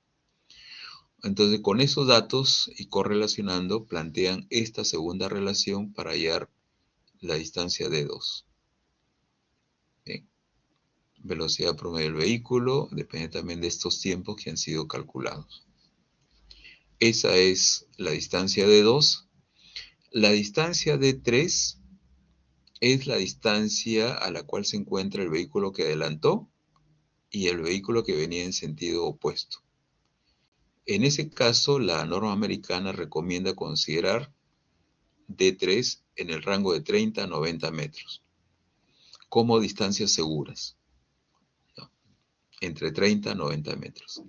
Entonces, con esos datos y correlacionando, plantean esta segunda relación para hallar la distancia de D2. Bien. Velocidad promedio del vehículo depende también de estos tiempos que han sido calculados. Esa es la distancia de D2. La distancia de D3 es la distancia a la cual se encuentra el vehículo que adelantó y el vehículo que venía en sentido opuesto. En ese caso, la norma americana recomienda considerar D3 en el rango de 30 a 90 metros como distancias seguras, ¿no? Entre 30 a 90 metros.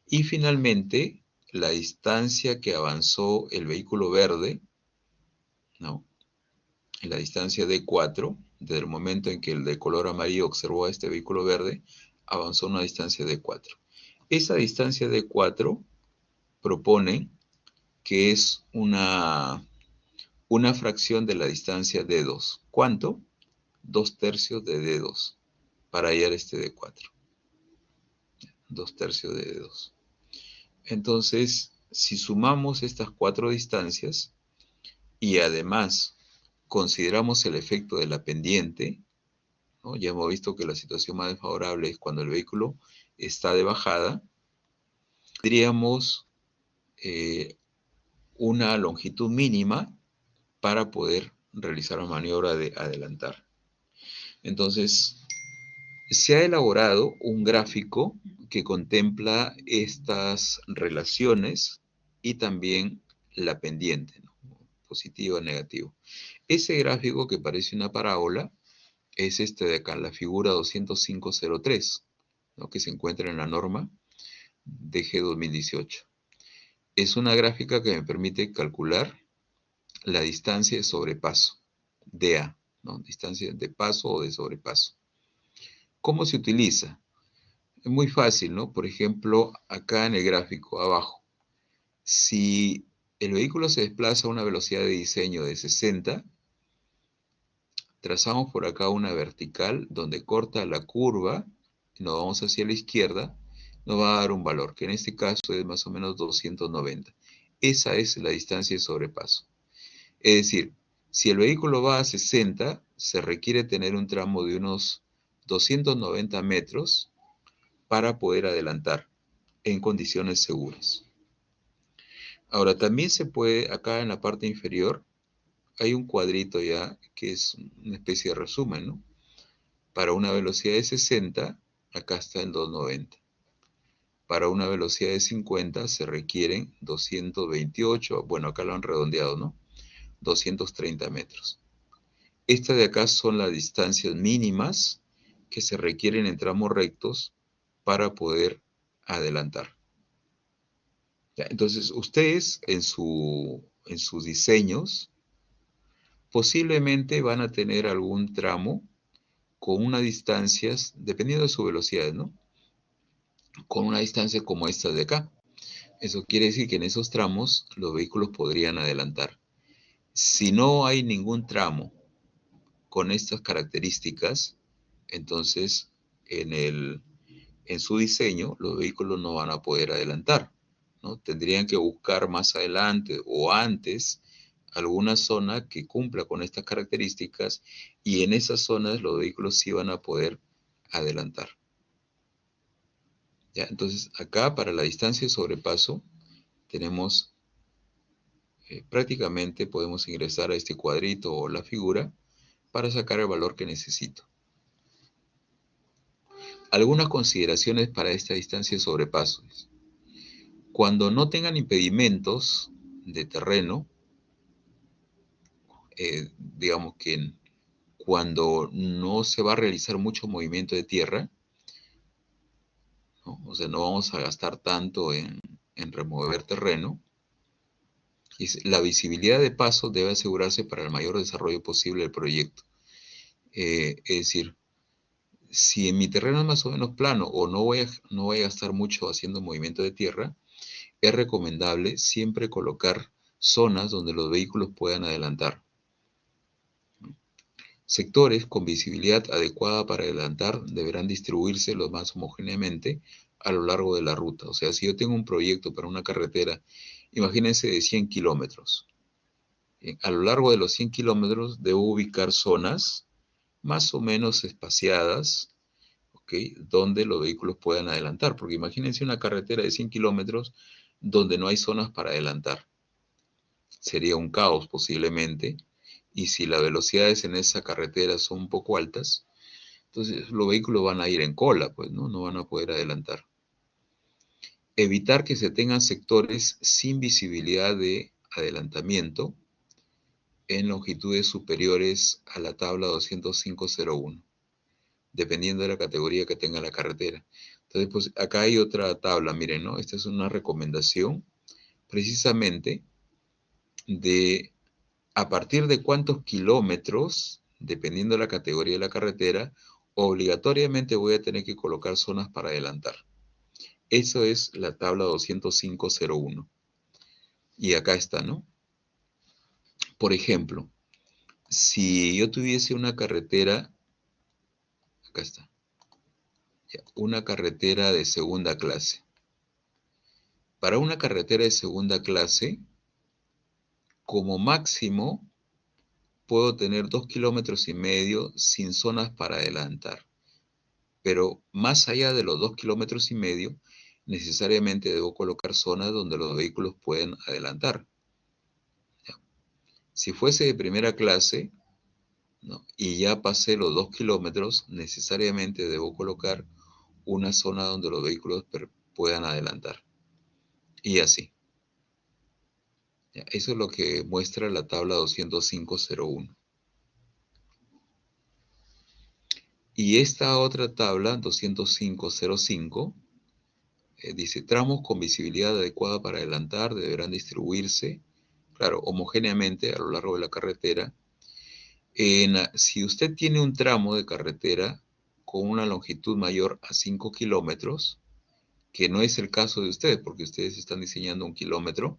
Y finalmente, la distancia que avanzó el vehículo verde, ¿no? En la distancia D4, desde el momento en que el de color amarillo observó a este vehículo verde, avanzó una distancia D4. Esa distancia D4 propone que es una fracción de la distancia D2. ¿Cuánto? 2/3 de D2 para hallar este D4. 2/3 de D2. Entonces, si sumamos estas 4 distancias y además consideramos el efecto de la pendiente, ¿no? Ya hemos visto que la situación más desfavorable es cuando el vehículo está de bajada, tendríamos una longitud mínima para poder realizar la maniobra de adelantar. Entonces, se ha elaborado un gráfico que contempla estas relaciones y también la pendiente, ¿no? Positivo o negativo. Ese gráfico, que parece una parábola, es este de acá, la figura 20503, ¿no? Que se encuentra en la norma DG 2018. Es una gráfica que me permite calcular la distancia de sobrepaso, DA, ¿no? Distancia de paso o de sobrepaso. ¿Cómo se utiliza? Es muy fácil, ¿no? Por ejemplo, acá en el gráfico, abajo, si el vehículo se desplaza a una velocidad de diseño de 60, trazamos por acá una vertical donde corta la curva, nos vamos hacia la izquierda, nos va a dar un valor, que en este caso es más o menos 290. Esa es la distancia de sobrepaso. Es decir, si el vehículo va a 60, se requiere tener un tramo de unos 290 metros para poder adelantar en condiciones seguras. Ahora, también se puede, acá en la parte inferior, hay un cuadrito ya que es una especie de resumen, ¿no? Para una velocidad de 60, acá está el 290. Para una velocidad de 50 se requieren 228, bueno, acá lo han redondeado, ¿no? 230 metros. Estas de acá son las distancias mínimas que se requieren en tramos rectos para poder adelantar. ¿Ya? Entonces, ustedes en sus diseños posiblemente van a tener algún tramo con unas distancias, dependiendo de su velocidad, ¿no? Con una distancia como esta de acá. Eso quiere decir que en esos tramos los vehículos podrían adelantar. Si no hay ningún tramo con estas características, entonces en su diseño los vehículos no van a poder adelantar, ¿no? Tendrían que buscar más adelante o antes alguna zona que cumpla con estas características, y en esas zonas los vehículos sí van a poder adelantar. ¿Ya? Entonces acá para la distancia de sobrepaso tenemos prácticamente podemos ingresar a este cuadrito o la figura para sacar el valor que necesito. Algunas consideraciones para esta distancia de sobrepaso. Cuando no tengan impedimentos de terreno, digamos que cuando no se va a realizar mucho movimiento de tierra, ¿no? O sea, no vamos a gastar tanto en remover terreno, y la visibilidad de paso debe asegurarse para el mayor desarrollo posible del proyecto. Es decir, si en mi terreno es más o menos plano o no voy a gastar mucho haciendo movimiento de tierra, es recomendable siempre colocar zonas donde los vehículos puedan adelantar. Sectores con visibilidad adecuada para adelantar deberán distribuirse lo más homogéneamente a lo largo de la ruta. O sea, si yo tengo un proyecto para una carretera, imagínense de 100 kilómetros. A lo largo de los 100 kilómetros debo ubicar zonas más o menos espaciadas, ¿okay? Donde los vehículos puedan adelantar. Porque imagínense una carretera de 100 kilómetros donde no hay zonas para adelantar. Sería un caos posiblemente. Y si las velocidades en esa carretera son un poco altas, entonces los vehículos van a ir en cola, pues, ¿no? No van a poder adelantar. Evitar que se tengan sectores sin visibilidad de adelantamiento en longitudes superiores a la tabla 205.01, dependiendo de la categoría que tenga la carretera. Entonces, pues acá hay otra tabla, miren, ¿no? Esta es una recomendación precisamente de a partir de cuántos kilómetros, dependiendo de la categoría de la carretera, obligatoriamente voy a tener que colocar zonas para adelantar. Eso es la tabla 205.01. Y acá está, ¿no? Por ejemplo, si yo tuviese una carretera Acá está. Ya, una carretera de segunda clase. Para una carretera de segunda clase, como máximo, puedo tener 2,5 kilómetros sin zonas para adelantar. Pero más allá de los 2,5 kilómetros, necesariamente debo colocar zonas donde los vehículos pueden adelantar. ¿Ya? Si fuese de primera clase, ¿no?, y ya pasé los 2 kilómetros, necesariamente debo colocar una zona donde los vehículos puedan adelantar. Y así. ¿Ya? Eso es lo que muestra la tabla 205.01. Y esta otra tabla, 205.05, dice, tramos con visibilidad adecuada para adelantar deberán distribuirse, claro, homogéneamente a lo largo de la carretera. Si usted tiene un tramo de carretera con una longitud mayor a 5 kilómetros, que no es el caso de ustedes, porque ustedes están diseñando 1 kilómetro,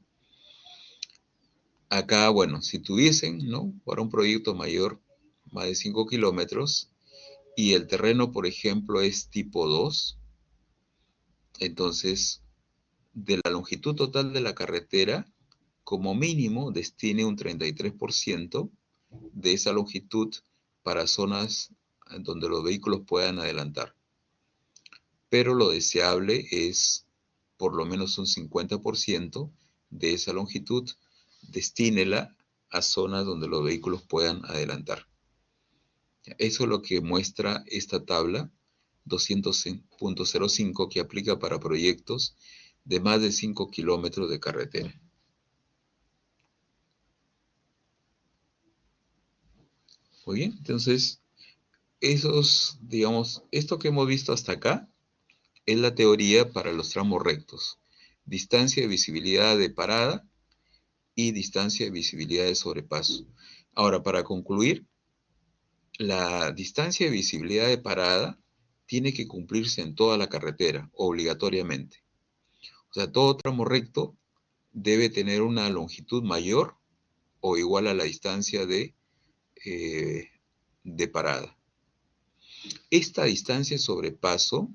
acá, bueno, si tuviesen, ¿no?, para un proyecto mayor, más de 5 kilómetros, y el terreno, por ejemplo, es tipo 2, entonces, de la longitud total de la carretera, como mínimo, destine un 33% de esa longitud para zonas donde los vehículos puedan adelantar. Pero lo deseable es por lo menos un 50% de esa longitud, destínela a zonas donde los vehículos puedan adelantar. Eso es lo que muestra esta tabla 200.05 que aplica para proyectos de más de 5 kilómetros de carretera. Muy bien, entonces, esto que hemos visto hasta acá es la teoría para los tramos rectos. Distancia de visibilidad de parada y distancia de visibilidad de sobrepaso. Ahora, para concluir, la distancia de visibilidad de parada tiene que cumplirse en toda la carretera, obligatoriamente. O sea, todo tramo recto debe tener una longitud mayor o igual a la distancia de parada. Esta distancia de sobrepaso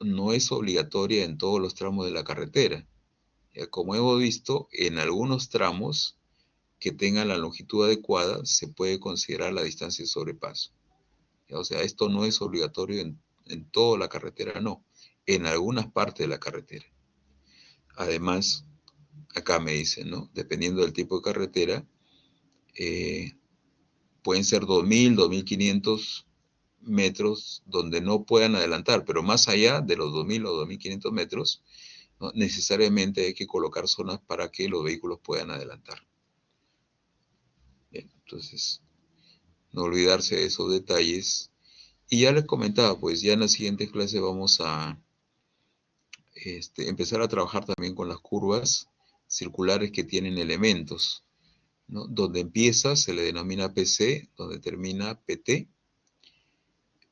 no es obligatoria en todos los tramos de la carretera. Como hemos visto, en algunos tramos que tengan la longitud adecuada, se puede considerar la distancia de sobrepaso. O sea, esto no es obligatorio en toda la carretera, no. En algunas partes de la carretera. Además, acá me dicen, ¿no?, dependiendo del tipo de carretera, pueden ser 2.000, 2.500 metros donde no puedan adelantar, pero más allá de los 2.000 o 2.500 metros, ¿no?, necesariamente hay que colocar zonas para que los vehículos puedan adelantar. Bien, entonces, no olvidarse de esos detalles. Y ya les comentaba, pues ya en la siguiente clase vamos a empezar a trabajar también con las curvas circulares que tienen elementos, ¿no? Donde empieza se le denomina PC, donde termina PT.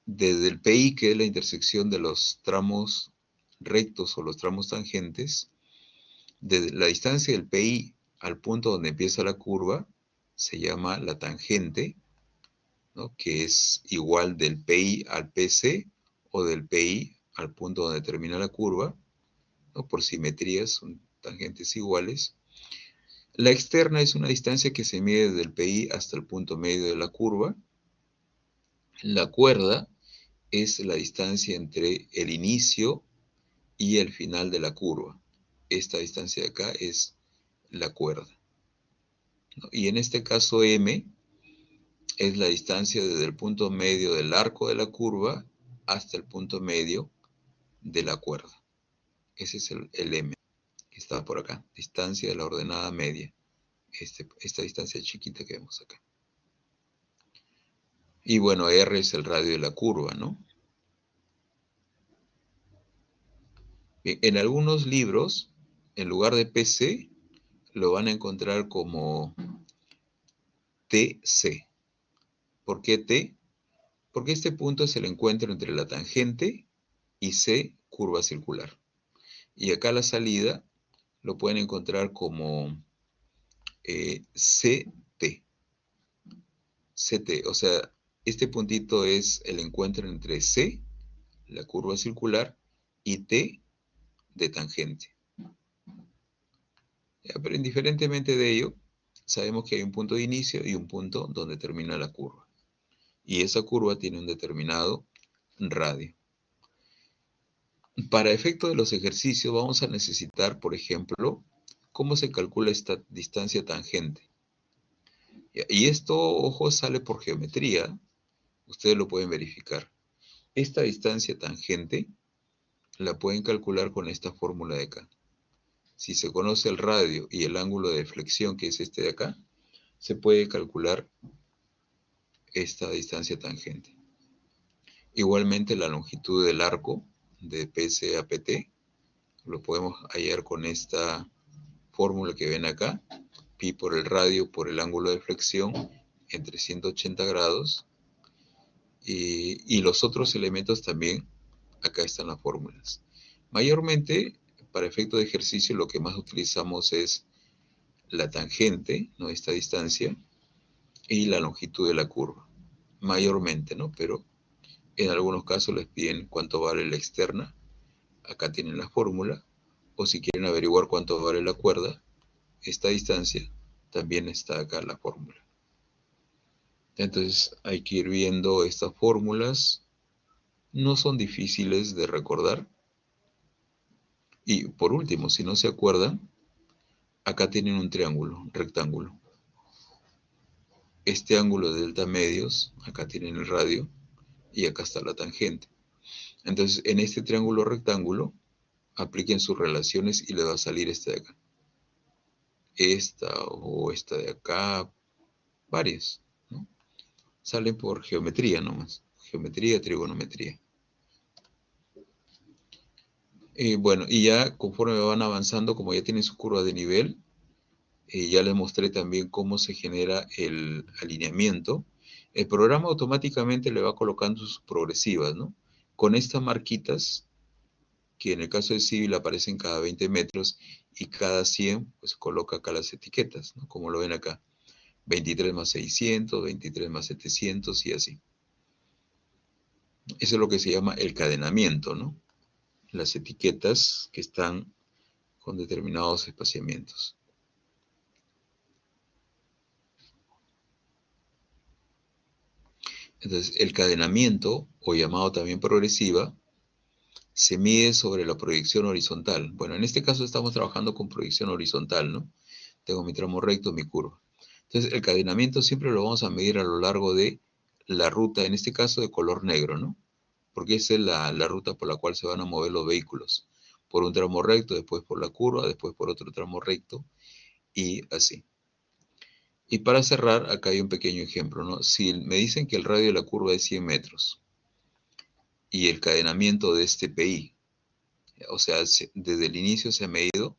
Desde el PI, que es la intersección de los tramos rectos o los tramos tangentes, desde la distancia del PI al punto donde empieza la curva, se llama la tangente, ¿no?, que es igual del PI al PC o del PI al punto donde termina la curva, ¿no?, por simetrías, son tangentes iguales. La externa es una distancia que se mide desde el PI hasta el punto medio de la curva. La cuerda es la distancia entre el inicio y el final de la curva. Esta distancia de acá es la cuerda, ¿no? Y en este caso M es la distancia desde el punto medio del arco de la curva hasta el punto medio de la cuerda. Ese es el M, que está por acá, distancia de la ordenada media. Esta distancia chiquita que vemos acá. Y bueno, R es el radio de la curva, ¿no? Bien, en algunos libros, en lugar de PC, lo van a encontrar como TC. ¿Por qué T? Porque este punto es el encuentro entre la tangente y C, curva circular. Y acá la salida lo pueden encontrar como CT. CT, o sea, Este puntito es el encuentro entre C, la curva circular, y T de tangente. Ya, pero indiferentemente de ello, sabemos que hay un punto de inicio y un punto donde termina la curva. Y esa curva tiene un determinado radio. Para efecto de los ejercicios vamos a necesitar, por ejemplo, cómo se calcula esta distancia tangente. Y esto, ojo, sale por geometría. Ustedes lo pueden verificar. Esta distancia tangente la pueden calcular con esta fórmula de acá. Si se conoce el radio y el ángulo de deflexión, que es este de acá, se puede calcular esta distancia tangente. Igualmente la longitud del arco de PC a PT lo podemos hallar con esta fórmula que ven acá. Pi por el radio por el ángulo de flexión entre 180 grados. Y los otros elementos también, acá están las fórmulas. Mayormente, para efecto de ejercicio, lo que más utilizamos es la tangente, ¿no? Esta distancia, y la longitud de la curva. Mayormente, ¿no? Pero en algunos casos les piden cuánto vale la externa. Acá tienen la fórmula. O si quieren averiguar cuánto vale la cuerda, esta distancia, también está acá la fórmula. Entonces hay que ir viendo estas fórmulas. No son difíciles de recordar. Y por último, si no se acuerdan, acá tienen un triángulo, un rectángulo. Este ángulo de delta medios, acá tienen el radio, y acá está la tangente. Entonces, en este triángulo rectángulo, apliquen sus relaciones y le va a salir este de acá. Esta o esta de acá, varias, ¿no? Salen por geometría nomás. Geometría, trigonometría. Bueno, y ya conforme van avanzando, como ya tienen su curva de nivel, ya les mostré también cómo se genera el alineamiento. El programa automáticamente le va colocando sus progresivas, ¿no? Con estas marquitas, que en el caso de civil aparecen cada 20 metros y cada 100, pues coloca acá las etiquetas, ¿no? Como lo ven acá. 23 más 600, 23 más 700 y así. Eso es lo que se llama el cadenamiento, ¿no? Las etiquetas que están con determinados espaciamientos. Entonces, el cadenamiento, o llamado también progresiva, se mide sobre la proyección horizontal. Bueno, en este caso estamos trabajando con proyección horizontal, ¿no? Tengo mi tramo recto, mi curva. Entonces, el cadenamiento siempre lo vamos a medir a lo largo de la ruta, en este caso de color negro, ¿no? Porque esa es la ruta por la cual se van a mover los vehículos. Por un tramo recto, después por la curva, después por otro tramo recto, y así. Y para cerrar, acá hay un pequeño ejemplo, ¿no? Si me dicen que el radio de la curva es 100 metros, y el cadenamiento de este PI, o sea, desde el inicio se ha medido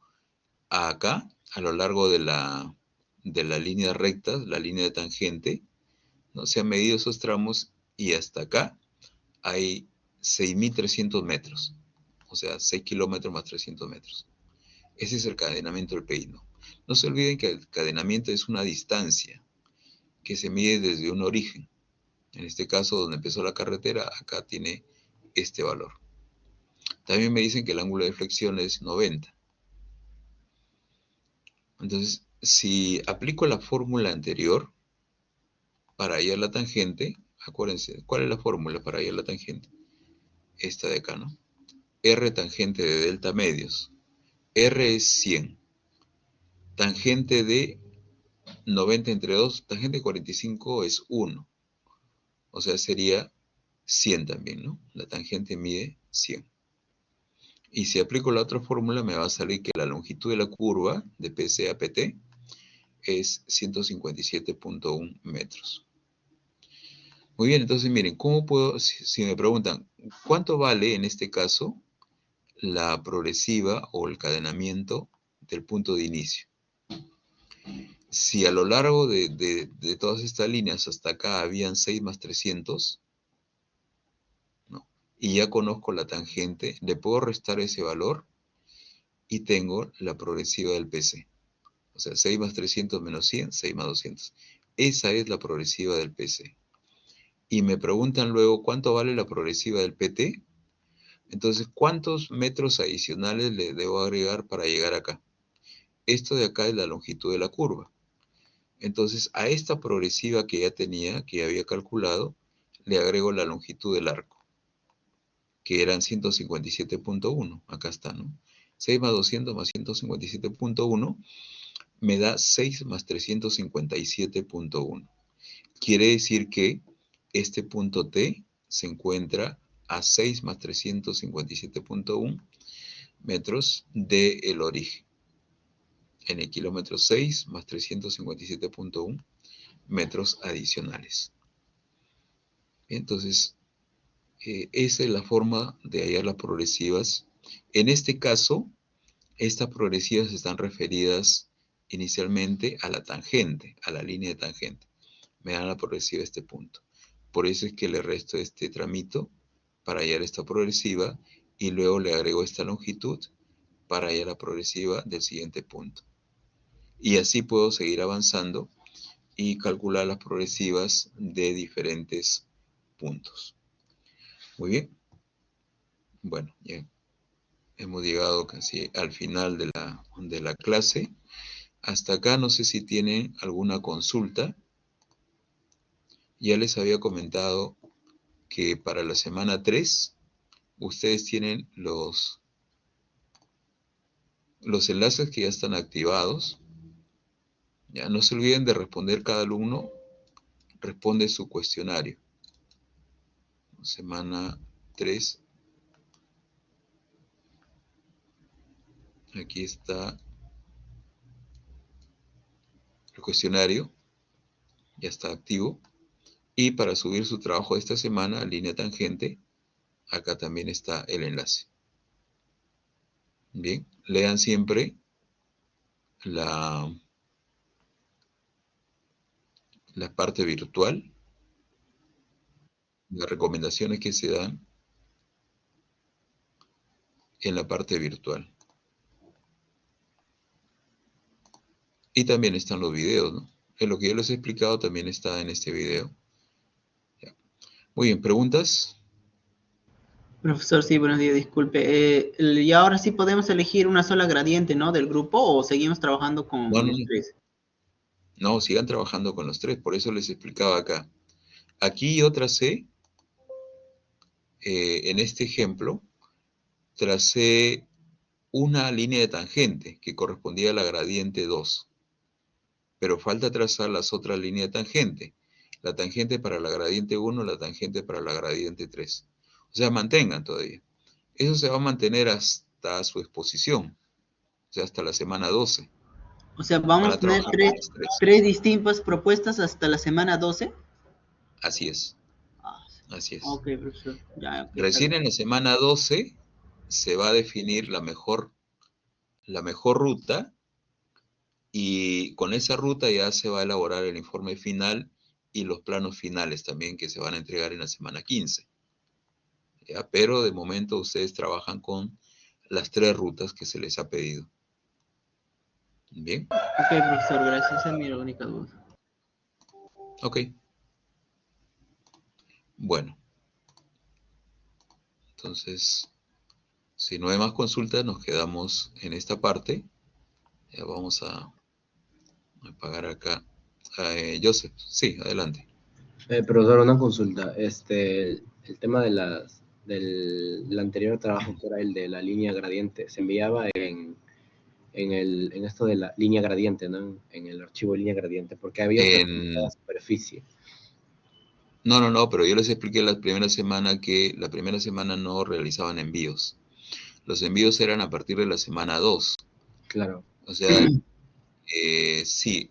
a acá, a lo largo de la línea recta, la línea de tangente, ¿no? Se han medido esos tramos y hasta acá hay 6.300 metros, o sea, 6 kilómetros más 300 metros. Ese es el cadenamiento del PI, ¿no? No se olviden que el cadenamiento es una distancia que se mide desde un origen. En este caso, donde empezó la carretera, acá tiene este valor. También me dicen que el ángulo de flexión es 90. Entonces, si aplico la fórmula anterior para hallar la tangente, acuérdense, ¿cuál es la fórmula para hallar la tangente? Esta de acá, ¿no? R tangente de delta medios. R es 100. Tangente de 90 entre 2, tangente de 45 es 1. O sea, sería 100 también, ¿no? La tangente mide 100. Y si aplico la otra fórmula, me va a salir que la longitud de la curva de PC a PT es 157.1 metros. Muy bien, entonces miren, ¿cómo puedo, si me preguntan, cuánto vale en este caso la progresiva o el cadenamiento del punto de inicio? Si a lo largo de todas estas líneas hasta acá habían 6 más 300, ¿no? Y ya conozco la tangente, le puedo restar ese valor y tengo la progresiva del PC. O sea, 6 más 300 menos 100, 6 más 200. Esa es la progresiva del PC. y me preguntan luego cuánto vale la progresiva del PT, entonces, ¿cuántos metros adicionales le debo agregar para llegar acá? Esto de acá es la longitud de la curva. Entonces, a esta progresiva que ya tenía, que ya había calculado, le agrego la longitud del arco, que eran 157.1. Acá está, ¿no? 6 más 200 más 157.1 me da 6 más 357.1. Quiere decir que este punto T se encuentra a 6 más 357.1 metros del origen. En el kilómetro 6 más 357.1 metros adicionales. Entonces, esa es la forma de hallar las progresivas. En este caso, estas progresivas están referidas inicialmente a la tangente, a la línea de tangente. Me dan la progresiva a este punto. Por eso es que le resto este tramito para hallar esta progresiva y luego le agrego esta longitud para hallar la progresiva del siguiente punto. Y así puedo seguir avanzando y calcular las progresivas de diferentes puntos. Muy bien. Bueno, ya hemos llegado casi al final de la clase. Hasta acá no sé si tienen alguna consulta. Ya les había comentado que para la semana 3 ustedes tienen los enlaces que ya están activados. Ya no se olviden de responder, cada alumno responde su cuestionario. Semana 3. Aquí está el cuestionario. Ya está activo. Y para subir su trabajo de esta semana, línea tangente, acá también está el enlace. Bien, lean siempre la parte virtual, las recomendaciones que se dan en la parte virtual. Y también están los videos, ¿no? En lo que yo les he explicado también está en este video. Ya. Muy bien, ¿preguntas? Profesor, sí, buenos días, disculpe. Y ahora sí podemos elegir una sola gradiente, ¿no? Del grupo, o seguimos trabajando con los tres. No, sigan trabajando con los tres, por eso les explicaba acá. Aquí yo tracé, en este ejemplo, tracé una línea de tangente que correspondía a la gradiente 2. Pero falta trazar las otras líneas de tangente. La tangente para la gradiente 1, la tangente para la gradiente 3. O sea, mantengan todavía. Eso se va a mantener hasta su exposición. O sea, hasta la semana 12. O sea, vamos a tener tres distintas propuestas hasta la semana 12. Así es. Así es. Ok, profesor. Ya, okay, recién en la semana 12 se va a definir la mejor ruta, y con esa ruta ya se va a elaborar el informe final y los planos finales también, que se van a entregar en la semana 15. ¿Ya? Pero de momento ustedes trabajan con las 3 rutas que se les ha pedido. Bien. Ok, profesor, gracias. Esa es mi única duda. Ok. Bueno. Entonces, si no hay más consultas, nos quedamos en esta parte. Ya vamos a apagar acá. Joseph, sí, adelante. Profesor, una consulta. El tema del anterior trabajo, que era el de la línea gradiente, se enviaba en esto de la línea gradiente, ¿no? En el archivo de línea gradiente, porque había otra superficie. No, pero yo les expliqué la primera semana que la primera semana no realizaban envíos. Los envíos eran a partir de la semana 2. Claro. O sea, sí.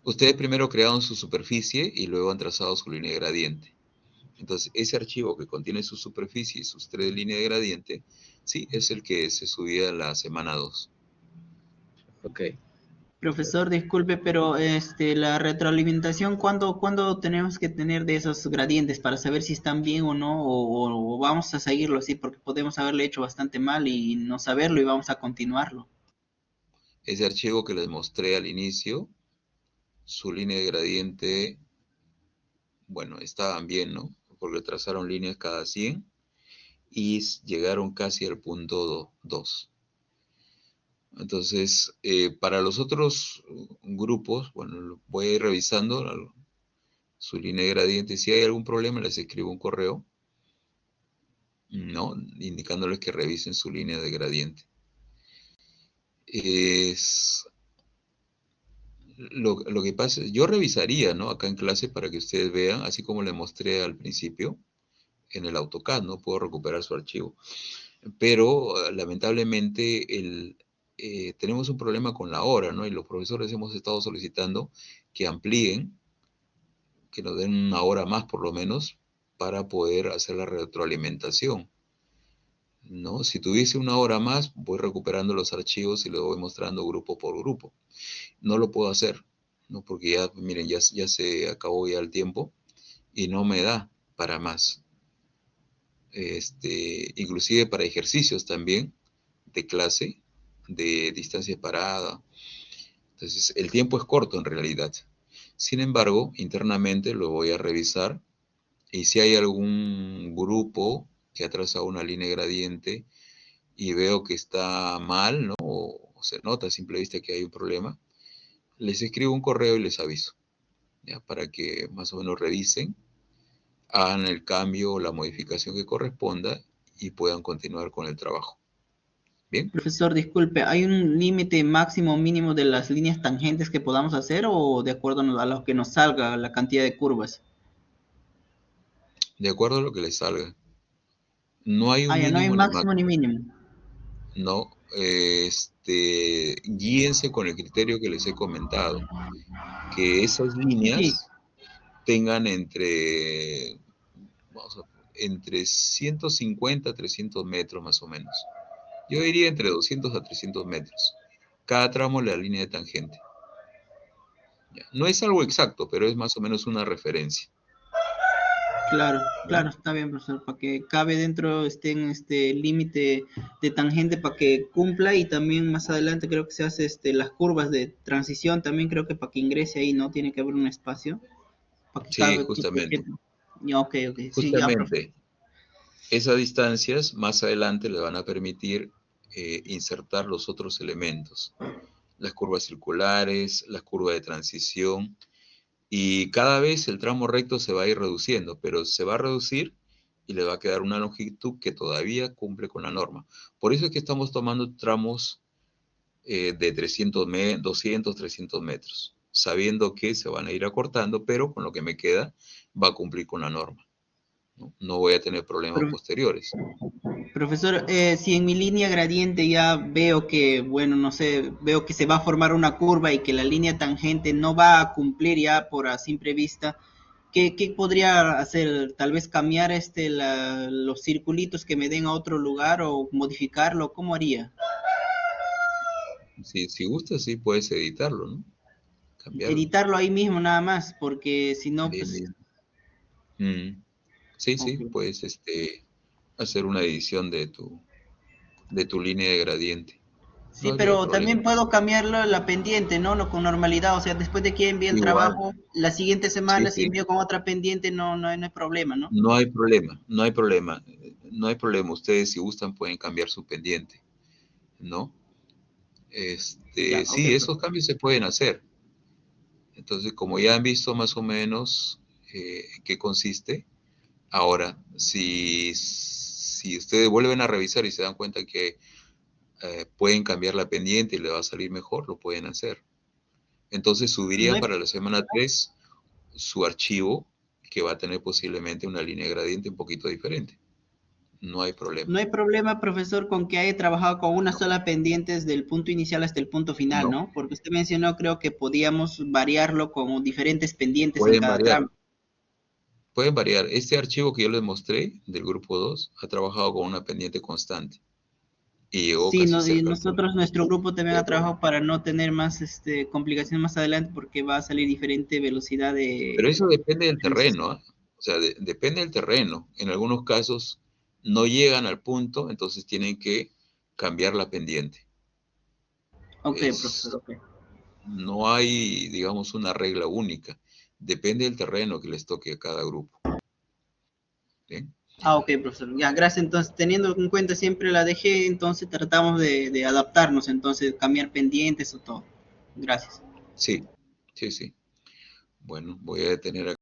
Ustedes primero crearon su superficie y luego han trazado su línea de gradiente. Entonces, ese archivo que contiene su superficie y sus 3 líneas de gradiente, sí, es el que se subía la semana 2. Ok. Profesor, disculpe, pero la retroalimentación, ¿cuándo tenemos que tener de esos gradientes para saber si están bien o no? O vamos a seguirlo así, porque podemos haberle hecho bastante mal y no saberlo y vamos a continuarlo. Ese archivo que les mostré al inicio, su línea de gradiente bueno, estaban bien, ¿no? Porque trazaron líneas cada 100 y llegaron casi al punto 2. Entonces, para los otros grupos, bueno, voy a ir revisando su línea de gradiente. Si hay algún problema, les escribo un correo, ¿no? Indicándoles que revisen su línea de gradiente. Lo que pasa, yo revisaría, ¿no? Acá en clase para que ustedes vean, así como le mostré al principio, en el AutoCAD, ¿no? Puedo recuperar su archivo. Pero, lamentablemente, tenemos un problema con la hora, ¿no? Y los profesores hemos estado solicitando que amplíen, que nos den una hora más por lo menos, para poder hacer la retroalimentación, ¿no? Si tuviese una hora más, voy recuperando los archivos y lo voy mostrando grupo por grupo. No lo puedo hacer, ¿no? Porque ya, miren, ya se acabó ya el tiempo y no me da para más. Inclusive para ejercicios también de clase, de distancia parada. Entonces, el tiempo es corto en realidad. Sin embargo, internamente lo voy a revisar y si hay algún grupo que ha trazado una línea gradiente y veo que está mal, ¿no? O se nota a simple vista que hay un problema, les escribo un correo y les aviso, ¿ya? Para que más o menos revisen, hagan el cambio o la modificación que corresponda y puedan continuar con el trabajo. ¿Bien? Profesor, disculpe, ¿hay un límite máximo o mínimo de las líneas tangentes que podamos hacer o de acuerdo a lo que nos salga la cantidad de curvas? De acuerdo a lo que les salga. No hay un Ya no hay mínimo máximo ni mínimo. No, guíense con el criterio que les he comentado, que esas líneas tengan entre 150 a 300 metros más o menos. Yo diría entre 200 a 300 metros. Cada tramo de la línea de tangente. Ya. No es algo exacto, pero es más o menos una referencia. Claro, claro, está bien, profesor, para que cabe dentro, esté en este límite de tangente para que cumpla y también más adelante creo que se hace las curvas de transición, también creo que para que ingrese ahí, ¿no? Tiene que haber un espacio. Para que Sí, justamente. Ok. Justamente, esas distancias más adelante le van a permitir insertar los otros elementos. Las curvas circulares, las curvas de transición. Y cada vez el tramo recto se va a ir reduciendo, pero se va a reducir y le va a quedar una longitud que todavía cumple con la norma. Por eso es que estamos tomando tramos de 200, 300 metros, sabiendo que se van a ir acortando, pero con lo que me queda va a cumplir con la norma. No voy a tener problemas posteriores. Profesor, si en mi línea gradiente ya veo que, bueno, no sé, veo que se va a formar una curva y que la línea tangente no va a cumplir ya por a simple vista, ¿qué podría hacer? Tal vez cambiar los circulitos que me den a otro lugar o modificarlo, ¿cómo haría? Si gustas, sí puedes editarlo, ¿no? Cambiarlo. Editarlo ahí mismo nada más, porque si no, Ahí pues... mismo. Sí, puedes hacer una edición de tu línea de gradiente. Sí, pero también puedo cambiarlo la pendiente, ¿no? Con normalidad, o sea, después de que envíe el trabajo, la siguiente semana si envío con otra pendiente no hay problema, ¿no? No hay problema. Ustedes si gustan pueden cambiar su pendiente, ¿no? Sí, esos cambios se pueden hacer. Entonces, como ya han visto más o menos en qué consiste, ahora, si ustedes vuelven a revisar y se dan cuenta que pueden cambiar la pendiente y le va a salir mejor, lo pueden hacer. Entonces, subirían para la semana 3 su archivo, que va a tener posiblemente una línea gradiente un poquito diferente. No hay problema. No hay problema, profesor, con que haya trabajado con una sola pendiente desde el punto inicial hasta el punto final, ¿no? Porque usted mencionó, creo que podíamos variarlo con diferentes pendientes en cada tramo. Pueden variar. Este archivo que yo les mostré del grupo 2 ha trabajado con una pendiente constante. Y nosotros, nuestro grupo también ha trabajado para no tener más complicaciones más adelante porque va a salir diferente velocidad de... Pero eso depende del terreno, ¿eh? O sea, depende del terreno. En algunos casos no llegan al punto, entonces tienen que cambiar la pendiente. Ok, profesor, ok. No hay, digamos, una regla única. Depende del terreno que les toque a cada grupo. ¿Bien? Ah, ok, profesor. Ya, gracias. Entonces, teniendo en cuenta siempre la DG, entonces tratamos de adaptarnos, entonces cambiar pendientes o todo. Gracias. Sí, sí, sí. Bueno, voy a detener acá.